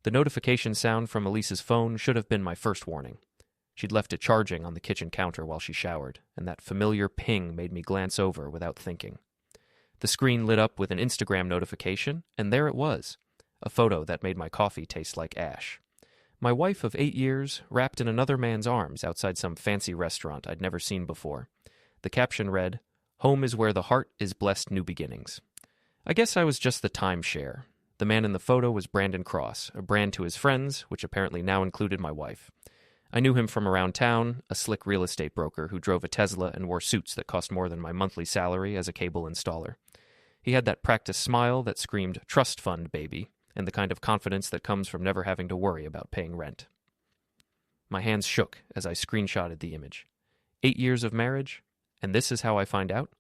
The notification sound from Elise's phone should have been my first warning. She'd left it charging on the kitchen counter while she showered, and that familiar ping made me glance over without thinking. The screen lit up with an Instagram notification, and there it was, a photo that made my coffee taste like ash. My wife of 8 years, wrapped in another man's arms outside some fancy restaurant I'd never seen before. The caption read, "Home is where the heart is blessed new beginnings." I guess I was just the timeshare. The man in the photo was Brandon Cross, a brand to his friends, which apparently now included my wife. I knew him from around town, a slick real estate broker who drove a Tesla and wore suits that cost more than my monthly salary as a cable installer. He had that practiced smile that screamed, "Trust fund, baby," and the kind of confidence that comes from never having to worry about paying rent. My hands shook as I screenshotted the image. 8 years of marriage, and this is how I find out?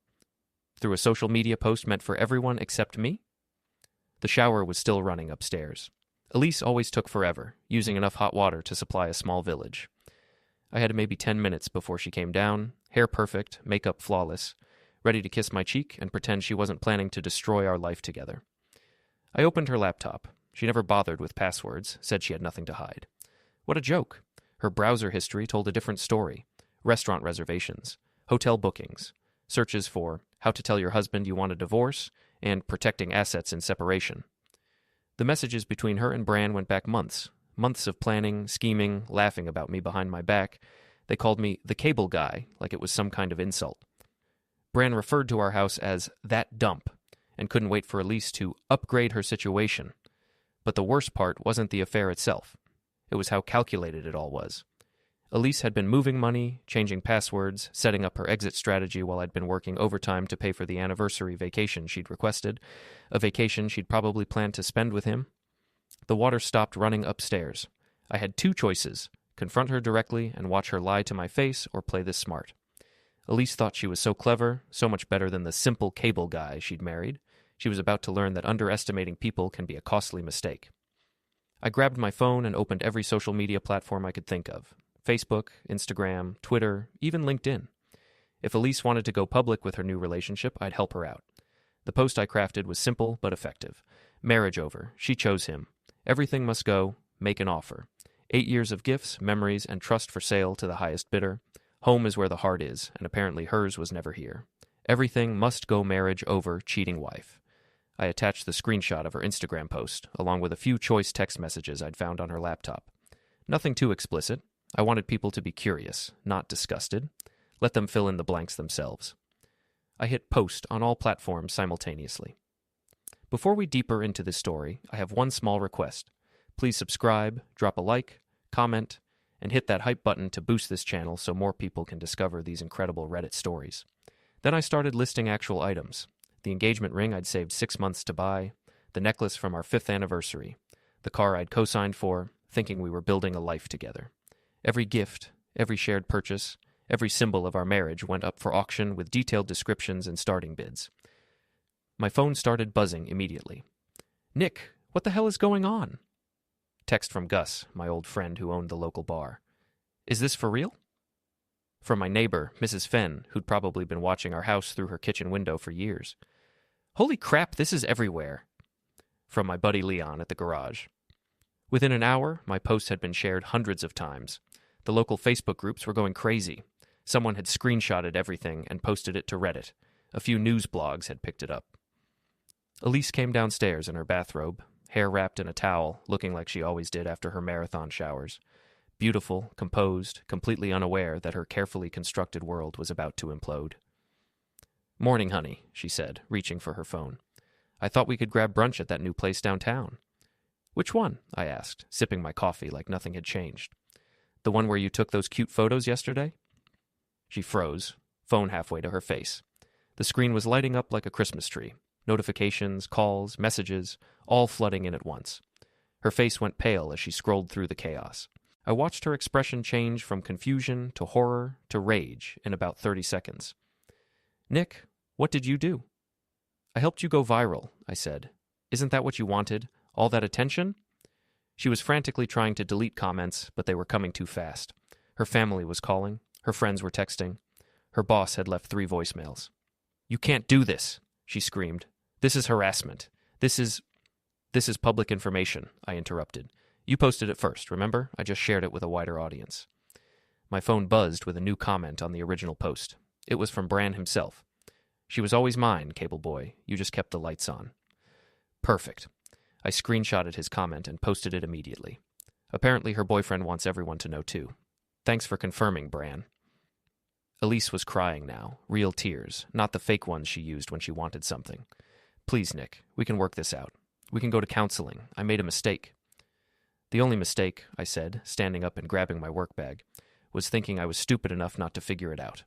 Through a social media post meant for everyone except me? The shower was still running upstairs. Elise always took forever, using enough hot water to supply a small village. I had maybe 10 minutes before she came down, hair perfect, makeup flawless, ready to kiss my cheek and pretend she wasn't planning to destroy our life together. I opened her laptop. She never bothered with passwords, said she had nothing to hide. What a joke. Her browser history told a different story. Restaurant reservations, hotel bookings, searches for how to tell your husband you want a divorce, and protecting assets in separation. The messages between her and Bran went back months of planning, scheming, laughing about me behind my back. They called me the cable guy, like it was some kind of insult. Bran referred to our house as that dump, and couldn't wait for Elise to upgrade her situation. But the worst part wasn't the affair itself. It was how calculated it all was. Elise had been moving money, changing passwords, setting up her exit strategy while I'd been working overtime to pay for the anniversary vacation she'd requested, a vacation she'd probably planned to spend with him. The water stopped running upstairs. I had two choices, confront her directly and watch her lie to my face, or play this smart. Elise thought she was so clever, so much better than the simple cable guy she'd married. She was about to learn that underestimating people can be a costly mistake. I grabbed my phone and opened every social media platform I could think of. Facebook, Instagram, Twitter, even LinkedIn. If Elise wanted to go public with her new relationship, I'd help her out. The post I crafted was simple but effective. Marriage over. She chose him. Everything must go. Make an offer. 8 years of gifts, memories, and trust for sale to the highest bidder. Home is where the heart is, and apparently hers was never here. Everything must go. Marriage over. Cheating wife. I attached the screenshot of her Instagram post, along with a few choice text messages I'd found on her laptop. Nothing too explicit. I wanted people to be curious, not disgusted. Let them fill in the blanks themselves. I hit post on all platforms simultaneously. Before we deeper into this story, I have one small request. Please subscribe, drop a like, comment, and hit that hype button to boost this channel so more people can discover these incredible Reddit stories. Then I started listing actual items. The engagement ring I'd saved 6 months to buy, the necklace from our 5th anniversary, the car I'd co-signed for, thinking we were building a life together. Every gift, every shared purchase, every symbol of our marriage went up for auction with detailed descriptions and starting bids. My phone started buzzing immediately. "Nick, what the hell is going on?" Text from Gus, my old friend who owned the local bar. "Is this for real?" From my neighbor, Mrs. Fenn, who'd probably been watching our house through her kitchen window for years. "Holy crap, this is everywhere." From my buddy Leon at the garage. Within an hour, my post had been shared hundreds of times. The local Facebook groups were going crazy. Someone had screenshotted everything and posted it to Reddit. A few news blogs had picked it up. Elise came downstairs in her bathrobe, hair wrapped in a towel, looking like she always did after her marathon showers. Beautiful, composed, completely unaware that her carefully constructed world was about to implode. "Morning, honey," she said, reaching for her phone. "I thought we could grab brunch at that new place downtown." "Which one?" I asked, sipping my coffee like nothing had changed. "The one where you took those cute photos yesterday?" She froze, phone halfway to her face. The screen was lighting up like a Christmas tree. Notifications, calls, messages, all flooding in at once. Her face went pale as she scrolled through the chaos. I watched her expression change from confusion to horror to rage in about 30 seconds. "Nick, what did you do?" "I helped you go viral," I said. "Isn't that what you wanted? All that attention?" She was frantically trying to delete comments, but they were coming too fast. Her family was calling. Her friends were texting. Her boss had left 3 voicemails. "You can't do this," she screamed. "This is harassment. This is public information," I interrupted. You posted it first, remember? I just shared it with a wider audience. My phone buzzed with a new comment on the original post. It was from Bran himself. She was always mine, Cable Boy. You just kept the lights on. Perfect. I screenshotted his comment and posted it immediately. Apparently her boyfriend wants everyone to know too. Thanks for confirming, Bran. Elise was crying now, real tears, not the fake ones she used when she wanted something. Please, Nick, we can work this out. We can go to counseling. I made a mistake. The only mistake, I said, standing up and grabbing my work bag, was thinking I was stupid enough not to figure it out.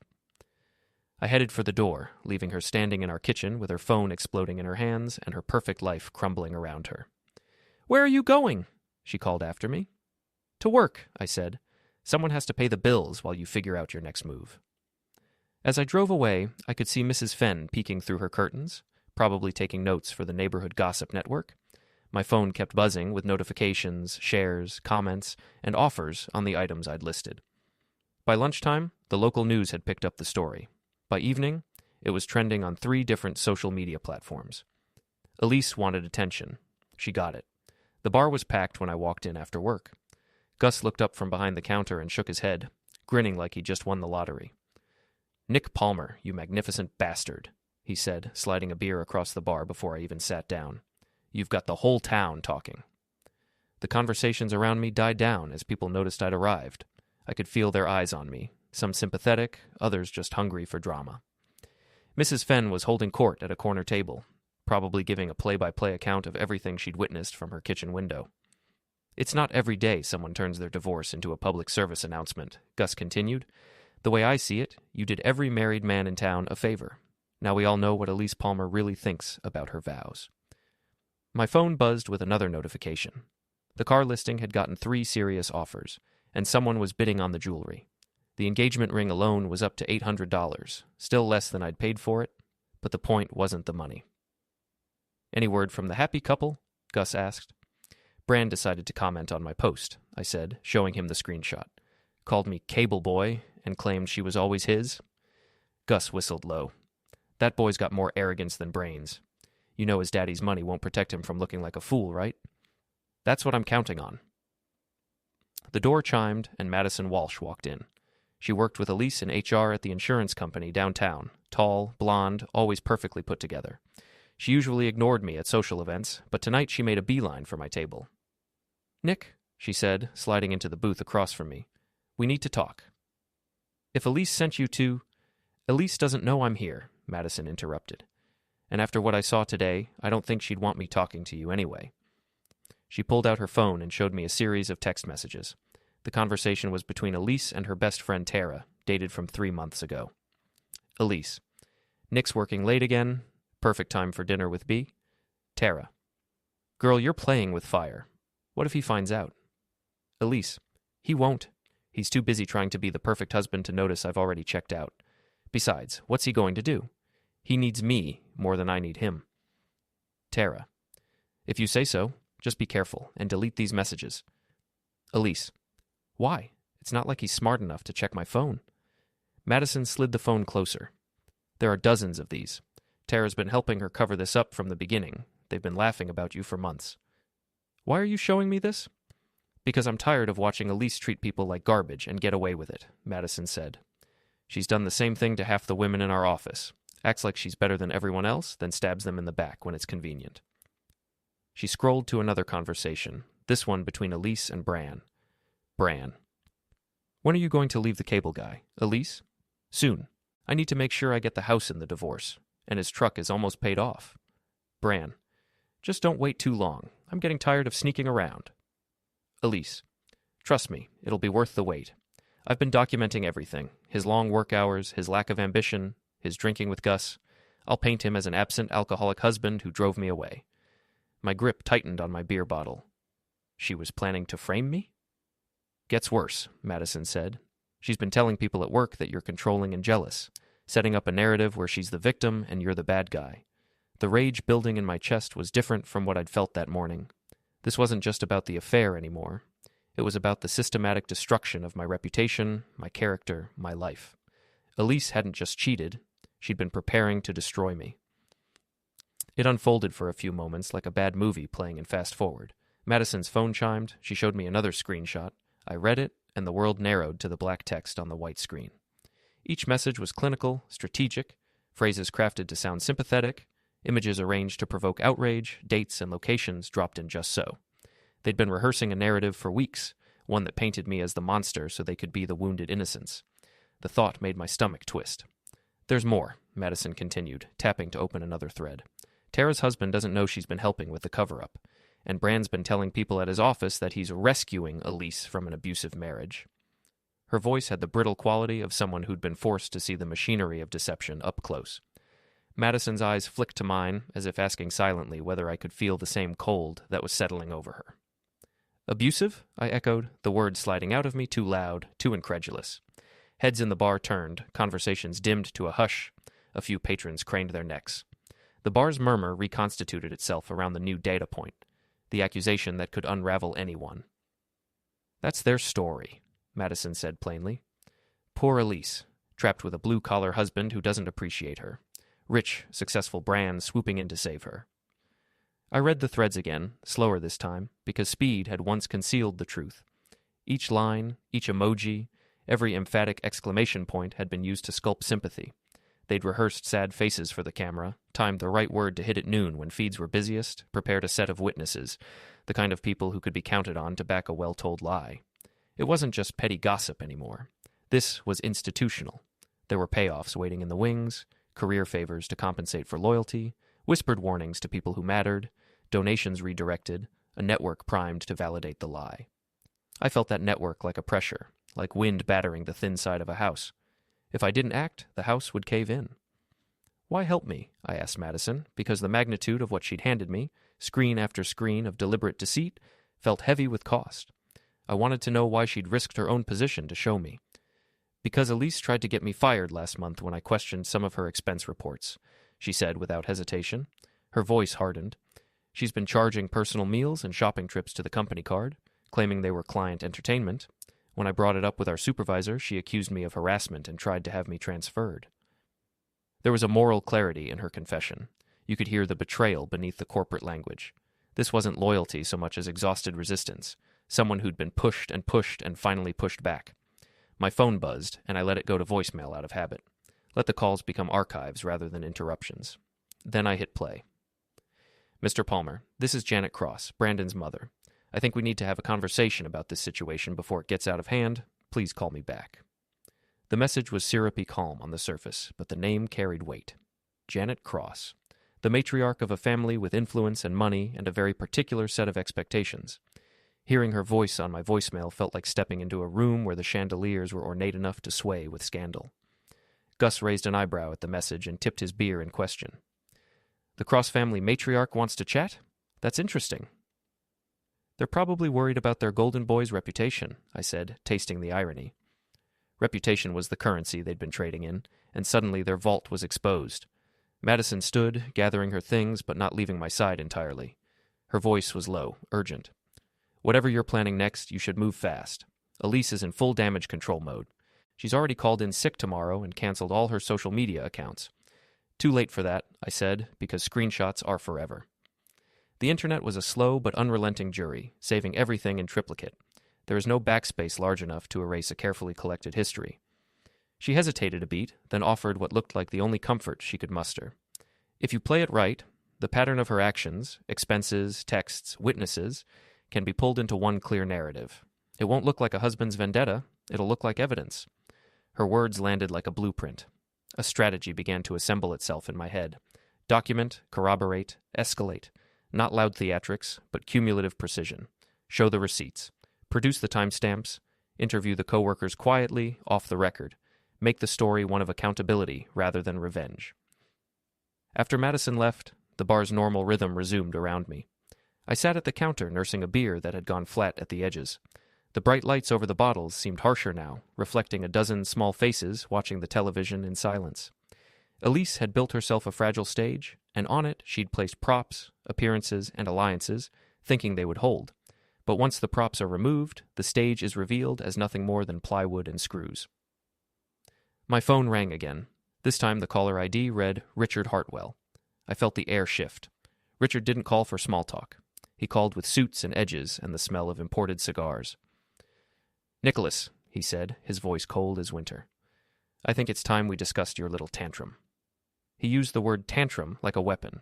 I headed for the door, leaving her standing in our kitchen with her phone exploding in her hands and her perfect life crumbling around her. Where are you going? She called after me. To work, I said. Someone has to pay the bills while you figure out your next move. As I drove away, I could see Mrs. Fenn peeking through her curtains, probably taking notes for the neighborhood gossip network. My phone kept buzzing with notifications, shares, comments, and offers on the items I'd listed. By lunchtime, the local news had picked up the story. By evening, it was trending on 3 different social media platforms. Elise wanted attention. She got it. The bar was packed when I walked in after work. Gus looked up from behind the counter and shook his head, grinning like he just won the lottery. Nick Palmer, you magnificent bastard, he said, sliding a beer across the bar before I even sat down. You've got the whole town talking. The conversations around me died down as people noticed I'd arrived. I could feel their eyes on me, some sympathetic, others just hungry for drama. Mrs. Fenn was holding court at a corner table, probably giving a play-by-play account of everything she'd witnessed from her kitchen window. It's not every day someone turns their divorce into a public service announcement, Gus continued. The way I see it, you did every married man in town a favor. Now we all know what Elise Palmer really thinks about her vows. My phone buzzed with another notification. The car listing had gotten 3 serious offers, and someone was bidding on the jewelry. The engagement ring alone was up to $800, still less than I'd paid for it, but the point wasn't the money. Any word from the happy couple? Gus asked. Bran decided to comment on my post, I said, showing him the screenshot. Called me Cable Boy and claimed she was always his. Gus whistled low. That boy's got more arrogance than brains. You know his daddy's money won't protect him from looking like a fool, right? That's what I'm counting on. The door chimed and Madison Walsh walked in. She worked with Elise in HR at the insurance company downtown, tall, blonde, always perfectly put together. She usually ignored me at social events, but tonight she made a beeline for my table. Nick, she said, sliding into the booth across from me, we need to talk. If Elise sent you to... Elise doesn't know I'm here, Madison interrupted. And after what I saw today, I don't think she'd want me talking to you anyway. She pulled out her phone and showed me a series of text messages. The conversation was between Elise and her best friend Tara, dated from 3 months ago. Elise. Nick's working late again. Perfect time for dinner with B. Tara. Girl, you're playing with fire. What if he finds out? Elise. He won't. He's too busy trying to be the perfect husband to notice I've already checked out. Besides, what's he going to do? He needs me more than I need him. Tara. If you say so, just be careful and delete these messages. Elise. Why? It's not like he's smart enough to check my phone. Madison slid the phone closer. There are dozens of these. Tara's been helping her cover this up from the beginning. They've been laughing about you for months. Why are you showing me this? Because I'm tired of watching Elise treat people like garbage and get away with it, Madison said. She's done the same thing to half the women in our office. Acts like she's better than everyone else, then stabs them in the back when it's convenient. She scrolled to another conversation, this one between Elise and Bran. Bran. When are you going to leave the cable guy? Elise? Soon. I need to make sure I get the house in the divorce, and his truck is almost paid off. Bran. Just don't wait too long. I'm getting tired of sneaking around. Elise. Trust me, it'll be worth the wait. I've been documenting everything. His long work hours, his lack of ambition, his drinking with Gus. I'll paint him as an absent alcoholic husband who drove me away. My grip tightened on my beer bottle. She was planning to frame me? Gets worse, Madison said. She's been telling people at work that you're controlling and jealous, setting up a narrative where she's the victim and you're the bad guy. The rage building in my chest was different from what I'd felt that morning. This wasn't just about the affair anymore. It was about the systematic destruction of my reputation, my character, my life. Elise hadn't just cheated. She'd been preparing to destroy me. It unfolded for a few moments like a bad movie playing in fast forward. Madison's phone chimed. She showed me another screenshot. I read it, and the world narrowed to the black text on the white screen. Each message was clinical, strategic, phrases crafted to sound sympathetic, images arranged to provoke outrage, dates and locations dropped in just so. They'd been rehearsing a narrative for weeks, one that painted me as the monster so they could be the wounded innocents. The thought made my stomach twist. "There's more," Madison continued, tapping to open another thread. "Tara's husband doesn't know she's been helping with the cover-up, and Brand's been telling people at his office that he's rescuing Elise from an abusive marriage." Her voice had the brittle quality of someone who'd been forced to see the machinery of deception up close. Madison's eyes flicked to mine, as if asking silently whether I could feel the same cold that was settling over her. "Abusive?" I echoed, the words sliding out of me too loud, too incredulous. Heads in the bar turned, conversations dimmed to a hush. A few patrons craned their necks. The bar's murmur reconstituted itself around the new data point, the accusation that could unravel anyone. "That's their story," Madison said plainly. "Poor Elise, trapped with a blue-collar husband who doesn't appreciate her. Rich, successful brands swooping in to save her." I read the threads again, slower this time, because speed had once concealed the truth. Each line, each emoji, every emphatic exclamation point had been used to sculpt sympathy. They'd rehearsed sad faces for the camera, timed the right word to hit at noon when feeds were busiest, prepared a set of witnesses, the kind of people who could be counted on to back a well-told lie. It wasn't just petty gossip anymore. This was institutional. There were payoffs waiting in the wings, career favors to compensate for loyalty, whispered warnings to people who mattered, donations redirected, a network primed to validate the lie. I felt that network like a pressure, like wind battering the thin side of a house. If I didn't act, the house would cave in. "Why help me?" I asked Madison, because the magnitude of what she'd handed me, screen after screen of deliberate deceit, felt heavy with cost. I wanted to know why she'd risked her own position to show me. "Because Elise tried to get me fired last month when I questioned some of her expense reports," she said without hesitation. Her voice hardened. "She's been charging personal meals and shopping trips to the company card, claiming they were client entertainment. When I brought it up with our supervisor, she accused me of harassment and tried to have me transferred." There was a moral clarity in her confession. You could hear the betrayal beneath the corporate language. This wasn't loyalty so much as exhausted resistance, someone who'd been pushed and finally pushed back. My phone buzzed, and I let it go to voicemail out of habit. Let the calls become archives rather than interruptions. Then I hit play. "Mr. Palmer, this is Janet Cross, Brandon's mother. I think we need to have a conversation about this situation before it gets out of hand. Please call me back." The message was syrupy calm on the surface, but the name carried weight. Janet Cross, the matriarch of a family with influence and money and a very particular set of expectations. Hearing her voice on my voicemail felt like stepping into a room where the chandeliers were ornate enough to sway with scandal. Gus raised an eyebrow at the message and tipped his beer in question. "The Cross family matriarch wants to chat? That's interesting." "They're probably worried about their golden boy's reputation," I said, tasting the irony. Reputation was the currency they'd been trading in, and suddenly their vault was exposed. Madison stood, gathering her things but not leaving my side entirely. Her voice was low, urgent. "Whatever you're planning next, you should move fast. Elise is in full damage control mode. She's already called in sick tomorrow and canceled all her social media accounts." "Too late for that," I said, because screenshots are forever. The internet was a slow but unrelenting jury, saving everything in triplicate. There is no backspace large enough to erase a carefully collected history. She hesitated a beat, then offered what looked like the only comfort she could muster. "If you play it right, the pattern of her actions, expenses, texts, witnesses, can be pulled into one clear narrative. It won't look like a husband's vendetta, it'll look like evidence." Her words landed like a blueprint. A strategy began to assemble itself in my head. Document, corroborate, escalate. Not loud theatrics, but cumulative precision. Show the receipts. Produce the timestamps. Interview the coworkers quietly, off the record. Make the story one of accountability rather than revenge. After Madison left, the bar's normal rhythm resumed around me. I sat at the counter nursing a beer that had gone flat at the edges. The bright lights over the bottles seemed harsher now, reflecting a dozen small faces watching the television in silence. Elise had built herself a fragile stage, and on it she'd placed props, appearances, and alliances, thinking they would hold. But once the props are removed, the stage is revealed as nothing more than plywood and screws. My phone rang again. This time the caller ID read Richard Hartwell. I felt the air shift. Richard didn't call for small talk. He called with suits and edges and the smell of imported cigars. "Nicholas," he said, his voice cold as winter. "I think it's time we discussed your little tantrum." He used the word tantrum like a weapon.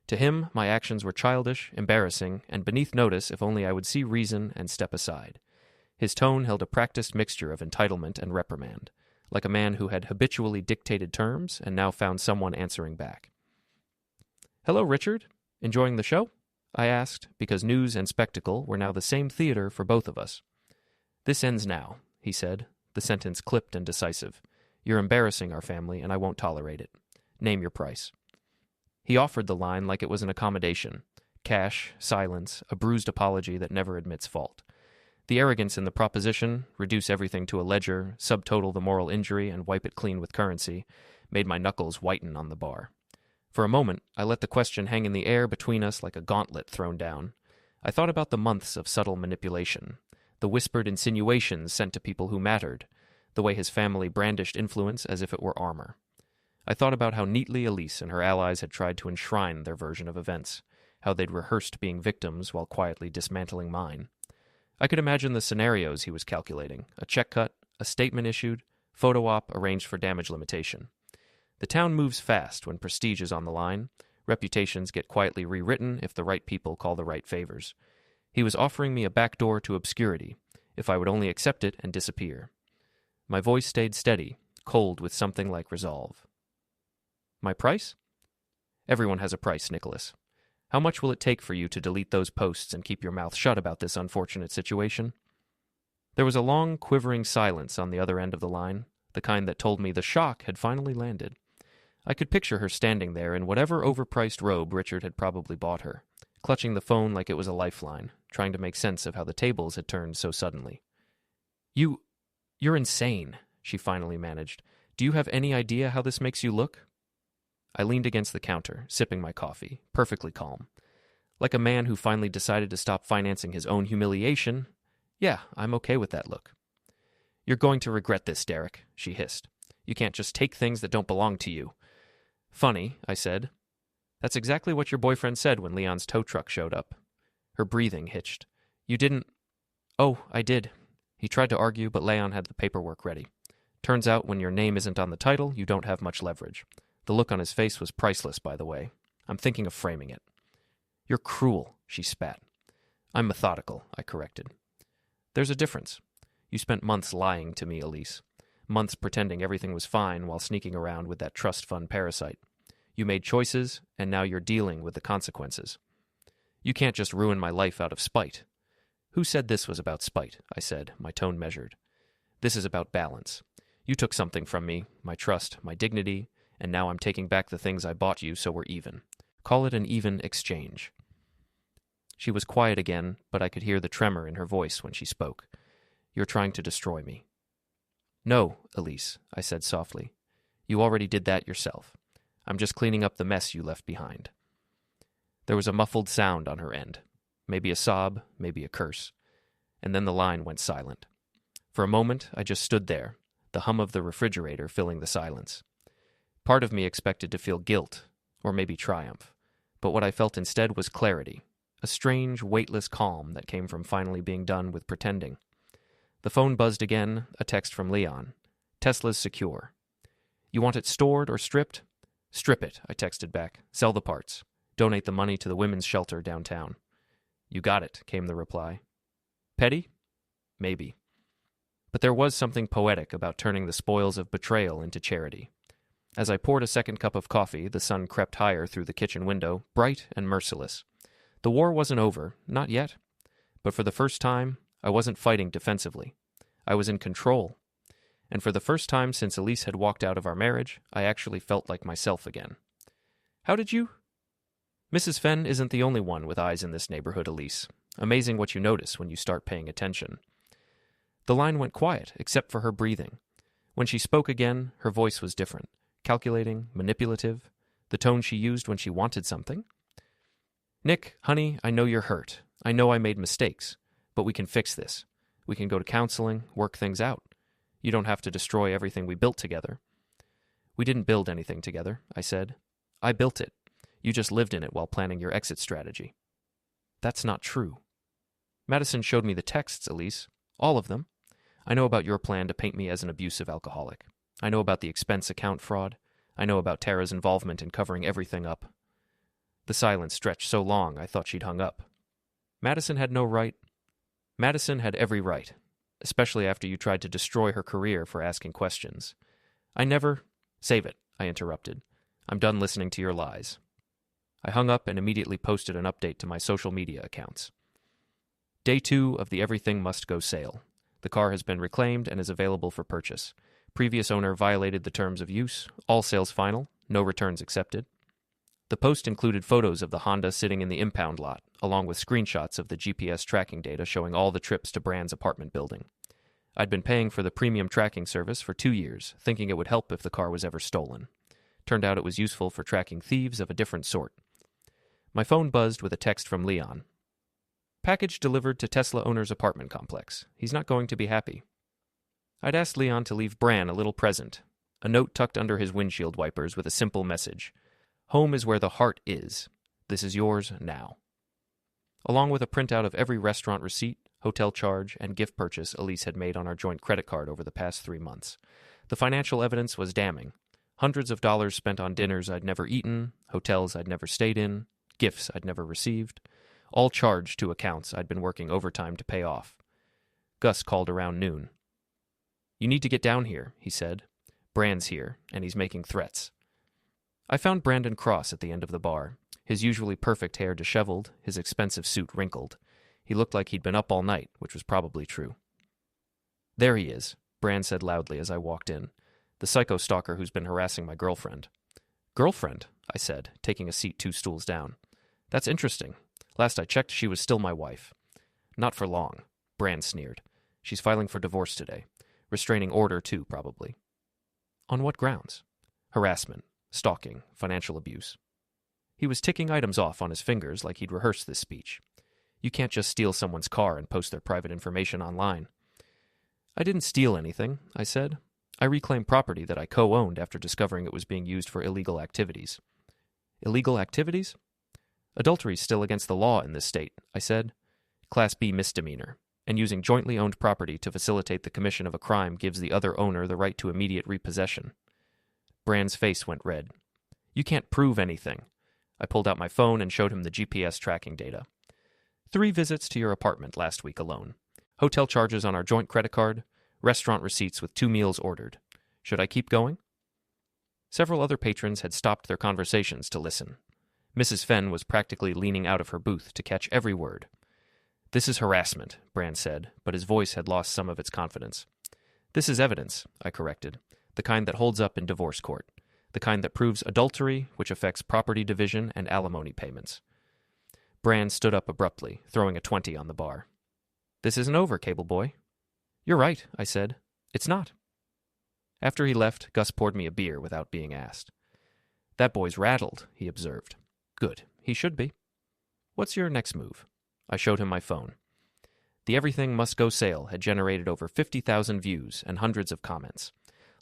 To him, my actions were childish, embarrassing, and beneath notice if only I would see reason and step aside. His tone held a practiced mixture of entitlement and reprimand, like a man who had habitually dictated terms and now found someone answering back. "Hello, Richard. Enjoying the show?" I asked, because news and spectacle were now the same theater for both of us. "This ends now," he said, the sentence clipped and decisive. "You're embarrassing our family, and I won't tolerate it. Name your price." He offered the line like it was an accommodation. Cash, silence, a bruised apology that never admits fault. The arrogance in the proposition, reduce everything to a ledger, subtotal the moral injury, and wipe it clean with currency, made my knuckles whiten on the bar. For a moment, I let the question hang in the air between us like a gauntlet thrown down. I thought about the months of subtle manipulation, the whispered insinuations sent to people who mattered, the way his family brandished influence as if it were armor. I thought about how neatly Elise and her allies had tried to enshrine their version of events, how they'd rehearsed being victims while quietly dismantling mine. I could imagine the scenarios he was calculating: a check cut, a statement issued, photo op arranged for damage limitation. The town moves fast when prestige is on the line. Reputations get quietly rewritten if the right people call the right favors. He was offering me a backdoor to obscurity, if I would only accept it and disappear. My voice stayed steady, cold with something like resolve. "My price?" "Everyone has a price, Nicholas. How much will it take for you to delete those posts and keep your mouth shut about this unfortunate situation?" There was a long, quivering silence on the other end of the line, the kind that told me the shock had finally landed. I could picture her standing there in whatever overpriced robe Richard had probably bought her, clutching the phone like it was a lifeline, trying to make sense of how the tables had turned so suddenly. You're insane," she finally managed. "Do you have any idea how this makes you look?" I leaned against the counter, sipping my coffee, perfectly calm. Like a man who finally decided to stop financing his own humiliation, yeah, I'm okay with that look. "You're going to regret this, Derek," she hissed. "You can't just take things that don't belong to you." "Funny," I said. "That's exactly what your boyfriend said when Leon's tow truck showed up." Her breathing hitched. "You didn't—" "Oh, I did." He tried to argue, but Leon had the paperwork ready. "Turns out when your name isn't on the title, you don't have much leverage." The look on his face was priceless, by the way. "I'm thinking of framing it." "You're cruel," she spat. "I'm methodical," I corrected. "There's a difference. You spent months lying to me, Elise. Months pretending everything was fine while sneaking around with that trust fund parasite. You made choices, and now you're dealing with the consequences. You can't just ruin my life out of spite." "Who said this was about spite?" I said, my tone measured. "This is about balance. You took something from me, my trust, my dignity, and now I'm taking back the things I bought you so we're even. Call it an even exchange." She was quiet again, but I could hear the tremor in her voice when she spoke. "You're trying to destroy me." "No, Elise," I said softly. "You already did that yourself. I'm just cleaning up the mess you left behind." There was a muffled sound on her end. Maybe a sob, maybe a curse. And then the line went silent. For a moment, I just stood there, the hum of the refrigerator filling the silence. Part of me expected to feel guilt, or maybe triumph, but what I felt instead was clarity, a strange, weightless calm that came from finally being done with pretending. The phone buzzed again, a text from Leon. "Tesla's secure. You want it stored or stripped?" "Strip it," I texted back. "Sell the parts. Donate the money to the women's shelter downtown." "You got it," came the reply. Petty? Maybe. But there was something poetic about turning the spoils of betrayal into charity. As I poured a second cup of coffee, the sun crept higher through the kitchen window, bright and merciless. The war wasn't over, not yet. But for the first time, I wasn't fighting defensively. I was in control. And for the first time since Elise had walked out of our marriage, I actually felt like myself again. "How did you—" "Mrs. Fenn isn't the only one with eyes in this neighborhood, Elise. Amazing what you notice when you start paying attention." The line went quiet, except for her breathing. When she spoke again, her voice was different. Calculating, manipulative, the tone she used when she wanted something. "Nick, honey, I know you're hurt. I know I made mistakes. But we can fix this. We can go to counseling, work things out. You don't have to destroy everything we built together." "We didn't build anything together," I said. "I built it. You just lived in it while planning your exit strategy." That's not true. Madison showed me the texts, Elise. All of them. I know about your plan to paint me as an abusive alcoholic. I know about the expense account fraud. I know about Tara's involvement in covering everything up. The silence stretched so long I thought she'd hung up. Madison had no right. Madison had every right, especially after you tried to destroy her career for asking questions. I never... Save it, I interrupted. I'm done listening to your lies. I hung up and immediately posted an update to my social media accounts. Day 2 of the Everything Must Go sale. The car has been reclaimed and is available for purchase. Previous owner violated the terms of use. All sales final. No returns accepted. The post included photos of the Honda sitting in the impound lot, along with screenshots of the GPS tracking data showing all the trips to Brand's apartment building. I'd been paying for the premium tracking service for 2 years, thinking it would help if the car was ever stolen. Turned out it was useful for tracking thieves of a different sort. My phone buzzed with a text from Leon. Package delivered to Tesla owner's apartment complex. He's not going to be happy. I'd asked Leon to leave Bran a little present, a note tucked under his windshield wipers with a simple message. Home is where the heart is. This is yours now. Along with a printout of every restaurant receipt, hotel charge, and gift purchase Elise had made on our joint credit card over the past 3 months. The financial evidence was damning. Hundreds of dollars spent on dinners I'd never eaten, hotels I'd never stayed in, gifts I'd never received, all charged to accounts I'd been working overtime to pay off. Gus called around noon. You need to get down here, he said. Brand's here, and he's making threats. I found Brandon Cross at the end of the bar, his usually perfect hair disheveled, his expensive suit wrinkled. He looked like he'd been up all night, which was probably true. There he is, Brand said loudly as I walked in. The psycho-stalker who's been harassing my girlfriend. Girlfriend, I said, taking a seat 2 stools down. That's interesting. Last I checked, she was still my wife. Not for long, Brand sneered. She's filing for divorce today. Restraining order, too, probably. On what grounds? Harassment, stalking, financial abuse. He was ticking items off on his fingers like he'd rehearsed this speech. You can't just steal someone's car and post their private information online. I didn't steal anything, I said. I reclaimed property that I co-owned after discovering it was being used for illegal activities. Illegal activities? Adultery's still against the law in this state, I said. Class B misdemeanor, and using jointly owned property to facilitate the commission of a crime gives the other owner the right to immediate repossession. Brand's face went red. You can't prove anything. I pulled out my phone and showed him the GPS tracking data. 3 visits to your apartment last week alone. Hotel charges on our joint credit card. Restaurant receipts with 2 meals ordered. Should I keep going? Several other patrons had stopped their conversations to listen. Mrs. Fenn was practically leaning out of her booth to catch every word. This is harassment, Brand said, but his voice had lost some of its confidence. This is evidence, I corrected, the kind that holds up in divorce court, the kind that proves adultery, which affects property division and alimony payments. Brand stood up abruptly, throwing a 20 on the bar. This isn't over, Cable Boy. You're right, I said. It's not. After he left, Gus poured me a beer without being asked. That boy's rattled, he observed. Good, he should be. What's your next move? I showed him my phone. The Everything Must Go sale had generated over 50,000 views and hundreds of comments.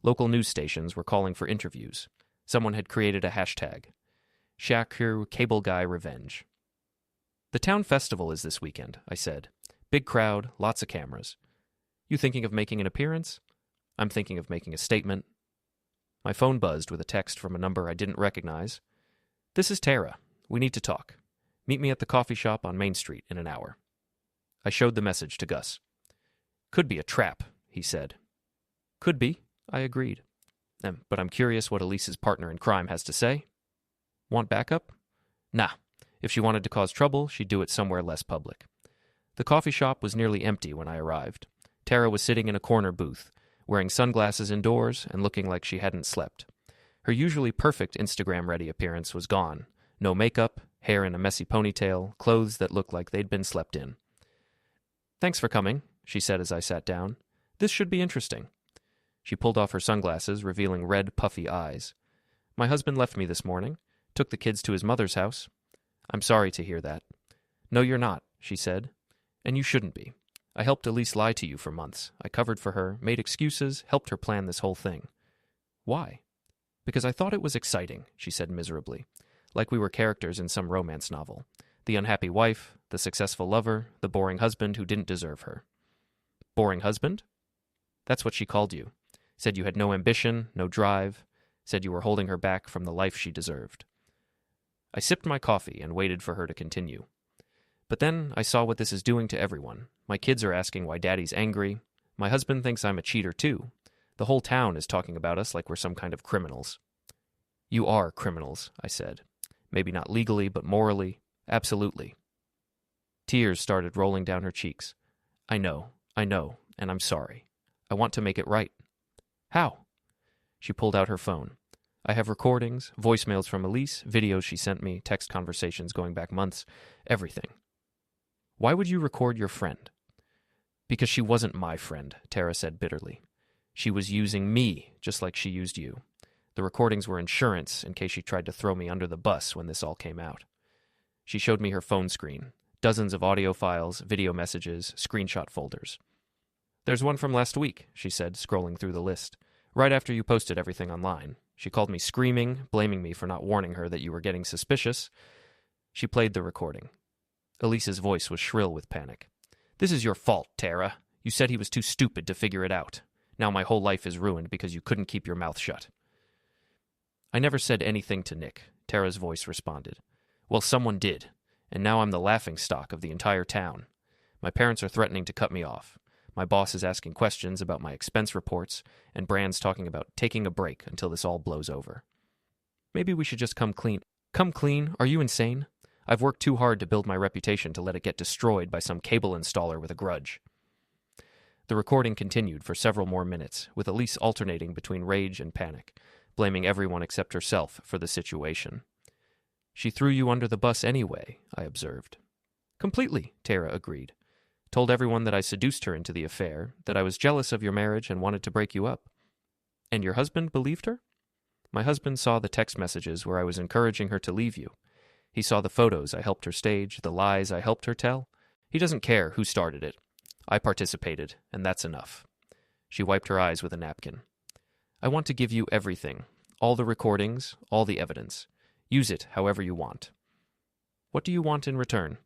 Local news stations were calling for interviews. Someone had created a hashtag. Shakir Cable Guy Revenge. The town festival is this weekend, I said. Big crowd, lots of cameras. You thinking of making an appearance? I'm thinking of making a statement. My phone buzzed with a text from a number I didn't recognize. This is Tara. We need to talk. Meet me at the coffee shop on Main Street in an hour. I showed the message to Gus. Could be a trap, he said. Could be, I agreed. But I'm curious what Elise's partner in crime has to say. Want backup? Nah. If she wanted to cause trouble, she'd do it somewhere less public. The coffee shop was nearly empty when I arrived. Tara was sitting in a corner booth, wearing sunglasses indoors and looking like she hadn't slept. Her usually perfect Instagram-ready appearance was gone. No makeup, hair in a messy ponytail, clothes that looked like they'd been slept in. Thanks for coming, she said as I sat down. This should be interesting. She pulled off her sunglasses, revealing red, puffy eyes. My husband left me this morning, took the kids to his mother's house. I'm sorry to hear that. No, you're not, she said. And you shouldn't be. I helped Elise lie to you for months. I covered for her, made excuses, helped her plan this whole thing. Why? Because I thought it was exciting, she said miserably, like we were characters in some romance novel. The unhappy wife, the successful lover, the boring husband who didn't deserve her. Boring husband? That's what she called you. Said you had no ambition, no drive. Said you were holding her back from the life she deserved. I sipped my coffee and waited for her to continue. But then I saw what this is doing to everyone. My kids are asking why Daddy's angry. My husband thinks I'm a cheater too. The whole town is talking about us like we're some kind of criminals. You are criminals, I said. Maybe not legally, but morally. Absolutely. Tears started rolling down her cheeks. I know, and I'm sorry. I want to make it right. How? She pulled out her phone. I have recordings, voicemails from Elise, videos she sent me, text conversations going back months, everything. Why would you record your friend? Because she wasn't my friend, Tara said bitterly. She was using me, just like she used you. The recordings were insurance in case she tried to throw me under the bus when this all came out. She showed me her phone screen. Dozens of audio files, video messages, screenshot folders. There's one from last week, she said, scrolling through the list. Right after you posted everything online. She called me screaming, blaming me for not warning her that you were getting suspicious. She played the recording. Elise's voice was shrill with panic. This is your fault, Tara. You said he was too stupid to figure it out. Now my whole life is ruined because you couldn't keep your mouth shut. I never said anything to Nick, Tara's voice responded. Well, someone did, and now I'm the laughingstock of the entire town. My parents are threatening to cut me off. My boss is asking questions about my expense reports, and Brand's talking about taking a break until this all blows over. Maybe we should just come clean. Come clean? Are you insane? I've worked too hard to build my reputation to let it get destroyed by some cable installer with a grudge. The recording continued for several more minutes, with Elise alternating between rage and panic, blaming everyone except herself for the situation. She threw you under the bus anyway, I observed. Completely, Tara agreed. Told everyone that I seduced her into the affair, that I was jealous of your marriage and wanted to break you up. And your husband believed her? My husband saw the text messages where I was encouraging her to leave you. He saw the photos I helped her stage, the lies I helped her tell. He doesn't care who started it. I participated, and that's enough. She wiped her eyes with a napkin. I want to give you everything, all the recordings, all the evidence. Use it however you want. What do you want in return?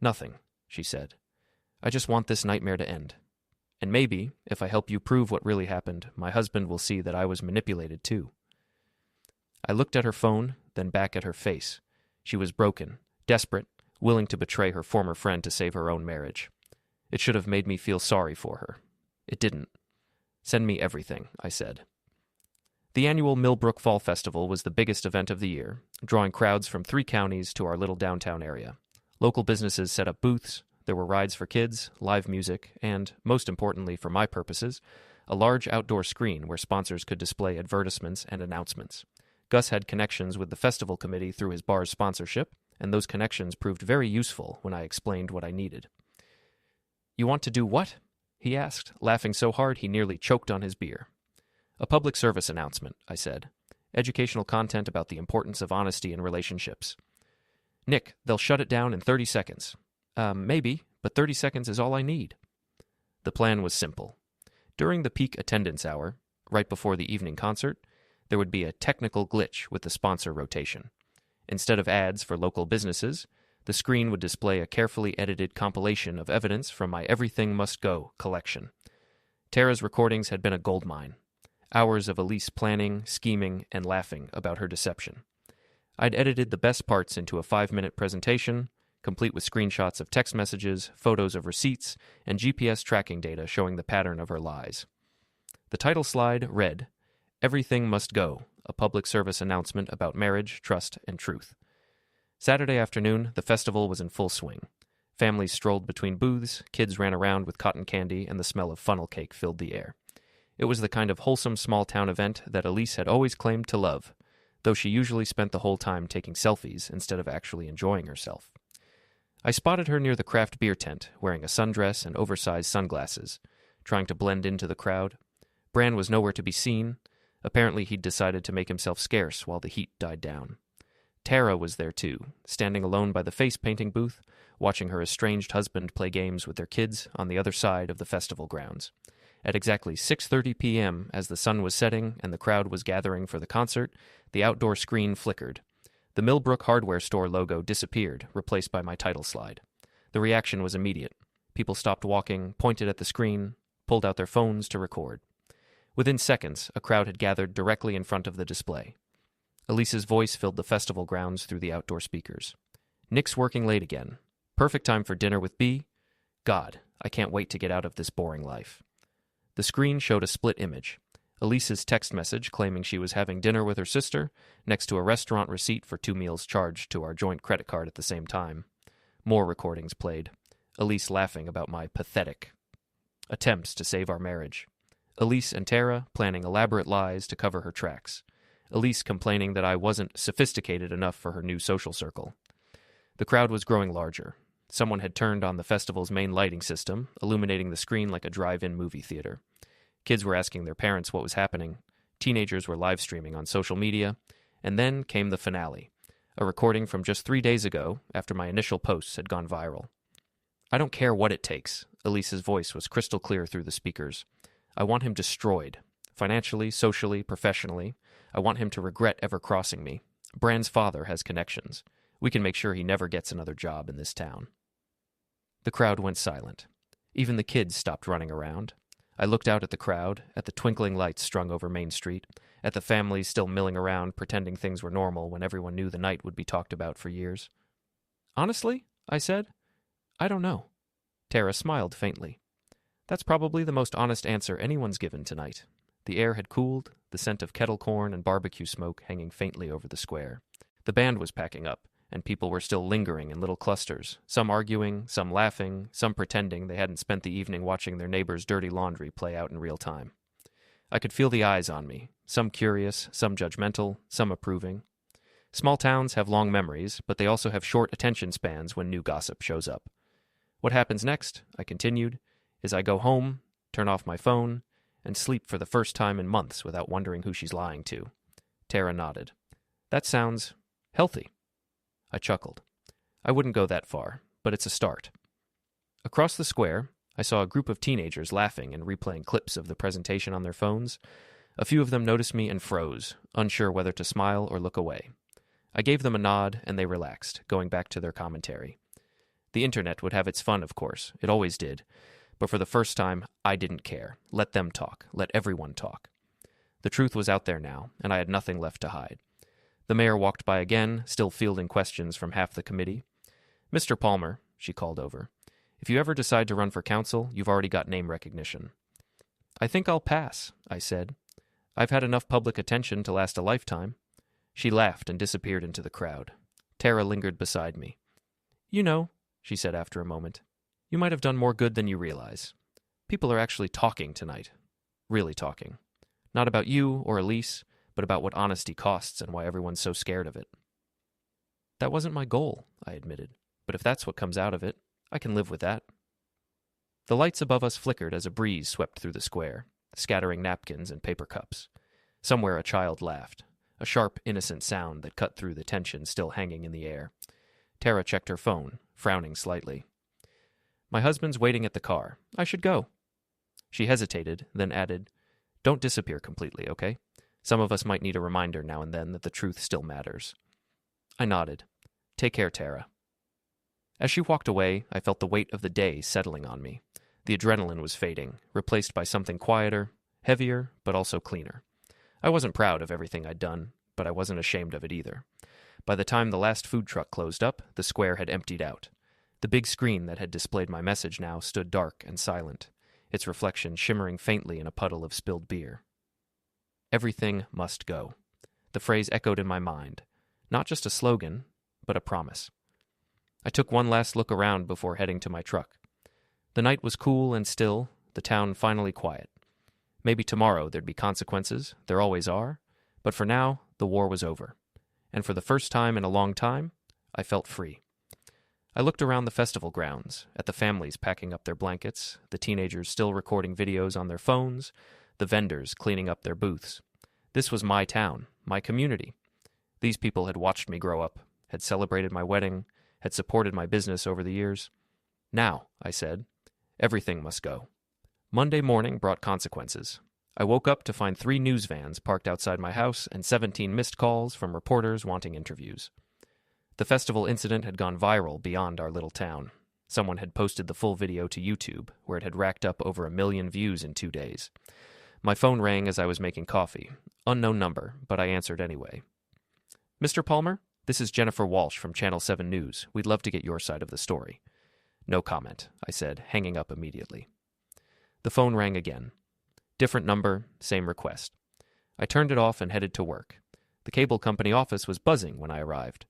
Nothing, she said. I just want this nightmare to end. And maybe, if I help you prove what really happened, my husband will see that I was manipulated too. I looked at her phone, then back at her face. She was broken, desperate, willing to betray her former friend to save her own marriage. It should have made me feel sorry for her. It didn't. Send me everything, I said. The annual Millbrook Fall Festival was the biggest event of the year, drawing crowds from 3 counties to our little downtown area. Local businesses set up booths, there were rides for kids, live music, and, most importantly for my purposes, a large outdoor screen where sponsors could display advertisements and announcements. Gus had connections with the festival committee through his bar's sponsorship, and those connections proved very useful when I explained what I needed. You want to do what? He asked, laughing so hard he nearly choked on his beer. A public service announcement, I said. Educational content about the importance of honesty in relationships. Nick, they'll shut it down in 30 seconds. Maybe, but 30 seconds is all I need. The plan was simple. During the peak attendance hour, right before the evening concert, there would be a technical glitch with the sponsor rotation. Instead of ads for local businesses, the screen would display a carefully edited compilation of evidence from my Everything Must Go collection. Tara's recordings had been a goldmine. Hours of Elise planning, scheming, and laughing about her deception. I'd edited the best parts into a 5-minute presentation, complete with screenshots of text messages, photos of receipts, and GPS tracking data showing the pattern of her lies. The title slide read, Everything Must Go, a public service announcement about marriage, trust, and truth. Saturday afternoon, the festival was in full swing. Families strolled between booths, kids ran around with cotton candy, and the smell of funnel cake filled the air. It was the kind of wholesome small-town event that Elise had always claimed to love, though she usually spent the whole time taking selfies instead of actually enjoying herself. I spotted her near the craft beer tent, wearing a sundress and oversized sunglasses, trying to blend into the crowd. Bran was nowhere to be seen. Apparently he'd decided to make himself scarce while the heat died down. Tara was there too, standing alone by the face-painting booth, watching her estranged husband play games with their kids on the other side of the festival grounds. At exactly 6:30 p.m., as the sun was setting and the crowd was gathering for the concert, the outdoor screen flickered. The Millbrook hardware store logo disappeared, replaced by my title slide. The reaction was immediate. People stopped walking, pointed at the screen, pulled out their phones to record. Within seconds, a crowd had gathered directly in front of the display. Elise's voice filled the festival grounds through the outdoor speakers. "Nick's working late again. Perfect time for dinner with B. God, I can't wait to get out of this boring life." The screen showed a split image. Elise's text message claiming she was having dinner with her sister, next to a restaurant receipt for 2 meals charged to our joint credit card at the same time. More recordings played. Elise laughing about my pathetic attempts to save our marriage. Elise and Tara planning elaborate lies to cover her tracks. Elise complaining that I wasn't sophisticated enough for her new social circle. The crowd was growing larger. Someone had turned on the festival's main lighting system, illuminating the screen like a drive-in movie theater. Kids were asking their parents what was happening. Teenagers were live streaming on social media. And then came the finale, a recording from just 3 days ago after my initial posts had gone viral. "I don't care what it takes." Elise's voice was crystal clear through the speakers. "I want him destroyed. Financially, socially, professionally. I want him to regret ever crossing me. Bran's father has connections. We can make sure he never gets another job in this town." The crowd went silent. Even the kids stopped running around. I looked out at the crowd, at the twinkling lights strung over Main Street, at the families still milling around pretending things were normal when everyone knew the night would be talked about for years. "Honestly," I said, "I don't know." Tara smiled faintly. "That's probably the most honest answer anyone's given tonight." The air had cooled, the scent of kettle corn and barbecue smoke hanging faintly over the square. The band was packing up, and people were still lingering in little clusters, some arguing, some laughing, some pretending they hadn't spent the evening watching their neighbor's dirty laundry play out in real time. I could feel the eyes on me, some curious, some judgmental, some approving. Small towns have long memories, but they also have short attention spans when new gossip shows up. "What happens next," I continued, "is I go home, turn off my phone, and sleep for the first time in months without wondering who she's lying to." Tara nodded. "That sounds healthy." I chuckled. "I wouldn't go that far, but it's a start." Across the square, I saw a group of teenagers laughing and replaying clips of the presentation on their phones. A few of them noticed me and froze, unsure whether to smile or look away. I gave them a nod, and they relaxed, going back to their commentary. The internet would have its fun, of course. It always did. But for the first time, I didn't care. Let them talk. Let everyone talk. The truth was out there now, and I had nothing left to hide. The mayor walked by again, still fielding questions from half the committee. "Mr. Palmer," she called over, "if you ever decide to run for council, you've already got name recognition." "I think I'll pass," I said. "I've had enough public attention to last a lifetime." She laughed and disappeared into the crowd. Tara lingered beside me. "You know," she said after a moment, "you might have done more good than you realize. People are actually talking tonight. Really talking. Not about you or Elise, but about what honesty costs and why everyone's so scared of it." "That wasn't my goal," I admitted. "But if that's what comes out of it, I can live with that." The lights above us flickered as a breeze swept through the square, scattering napkins and paper cups. Somewhere a child laughed, a sharp, innocent sound that cut through the tension still hanging in the air. Tara checked her phone, frowning slightly. "My husband's waiting at the car. I should go." She hesitated, then added, "Don't disappear completely, okay? Some of us might need a reminder now and then that the truth still matters." I nodded. "Take care, Tara." As she walked away, I felt the weight of the day settling on me. The adrenaline was fading, replaced by something quieter, heavier, but also cleaner. I wasn't proud of everything I'd done, but I wasn't ashamed of it either. By the time the last food truck closed up, the square had emptied out. The big screen that had displayed my message now stood dark and silent, its reflection shimmering faintly in a puddle of spilled beer. Everything must go. The phrase echoed in my mind. Not just a slogan, but a promise. I took one last look around before heading to my truck. The night was cool and still, the town finally quiet. Maybe tomorrow there'd be consequences, there always are, but for now, the war was over. And for the first time in a long time, I felt free. I looked around the festival grounds, at the families packing up their blankets, the teenagers still recording videos on their phones, the vendors cleaning up their booths. This was my town, my community. These people had watched me grow up, had celebrated my wedding, had supported my business over the years. Now, I said, everything must go. Monday morning brought consequences. I woke up to find 3 news vans parked outside my house and 17 missed calls from reporters wanting interviews. The festival incident had gone viral beyond our little town. Someone had posted the full video to YouTube, where it had racked up over 1 million views in 2 days. My phone rang as I was making coffee. Unknown number, but I answered anyway. "Mr. Palmer, this is Jennifer Walsh from Channel 7 News. We'd love to get your side of the story." "No comment," I said, hanging up immediately. The phone rang again. Different number, same request. I turned it off and headed to work. The cable company office was buzzing when I arrived.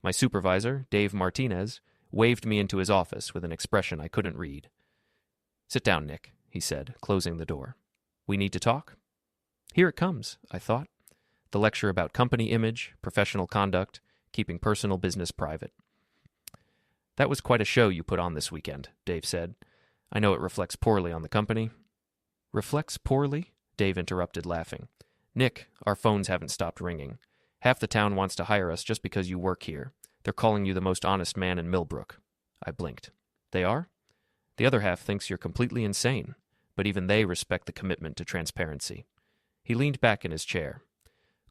My supervisor, Dave Martinez, waved me into his office with an expression I couldn't read. "Sit down, Nick," he said, closing the door. "We need to talk?" Here it comes, I thought. The lecture about company image, professional conduct, keeping personal business private. "That was quite a show you put on this weekend," Dave said. "I know it reflects poorly on the company." "Reflects poorly?" Dave interrupted, laughing. "Nick, our phones haven't stopped ringing. Half the town wants to hire us just because you work here. They're calling you the most honest man in Millbrook." I blinked. "They are?" "The other half thinks you're completely insane, but even they respect the commitment to transparency." He leaned back in his chair.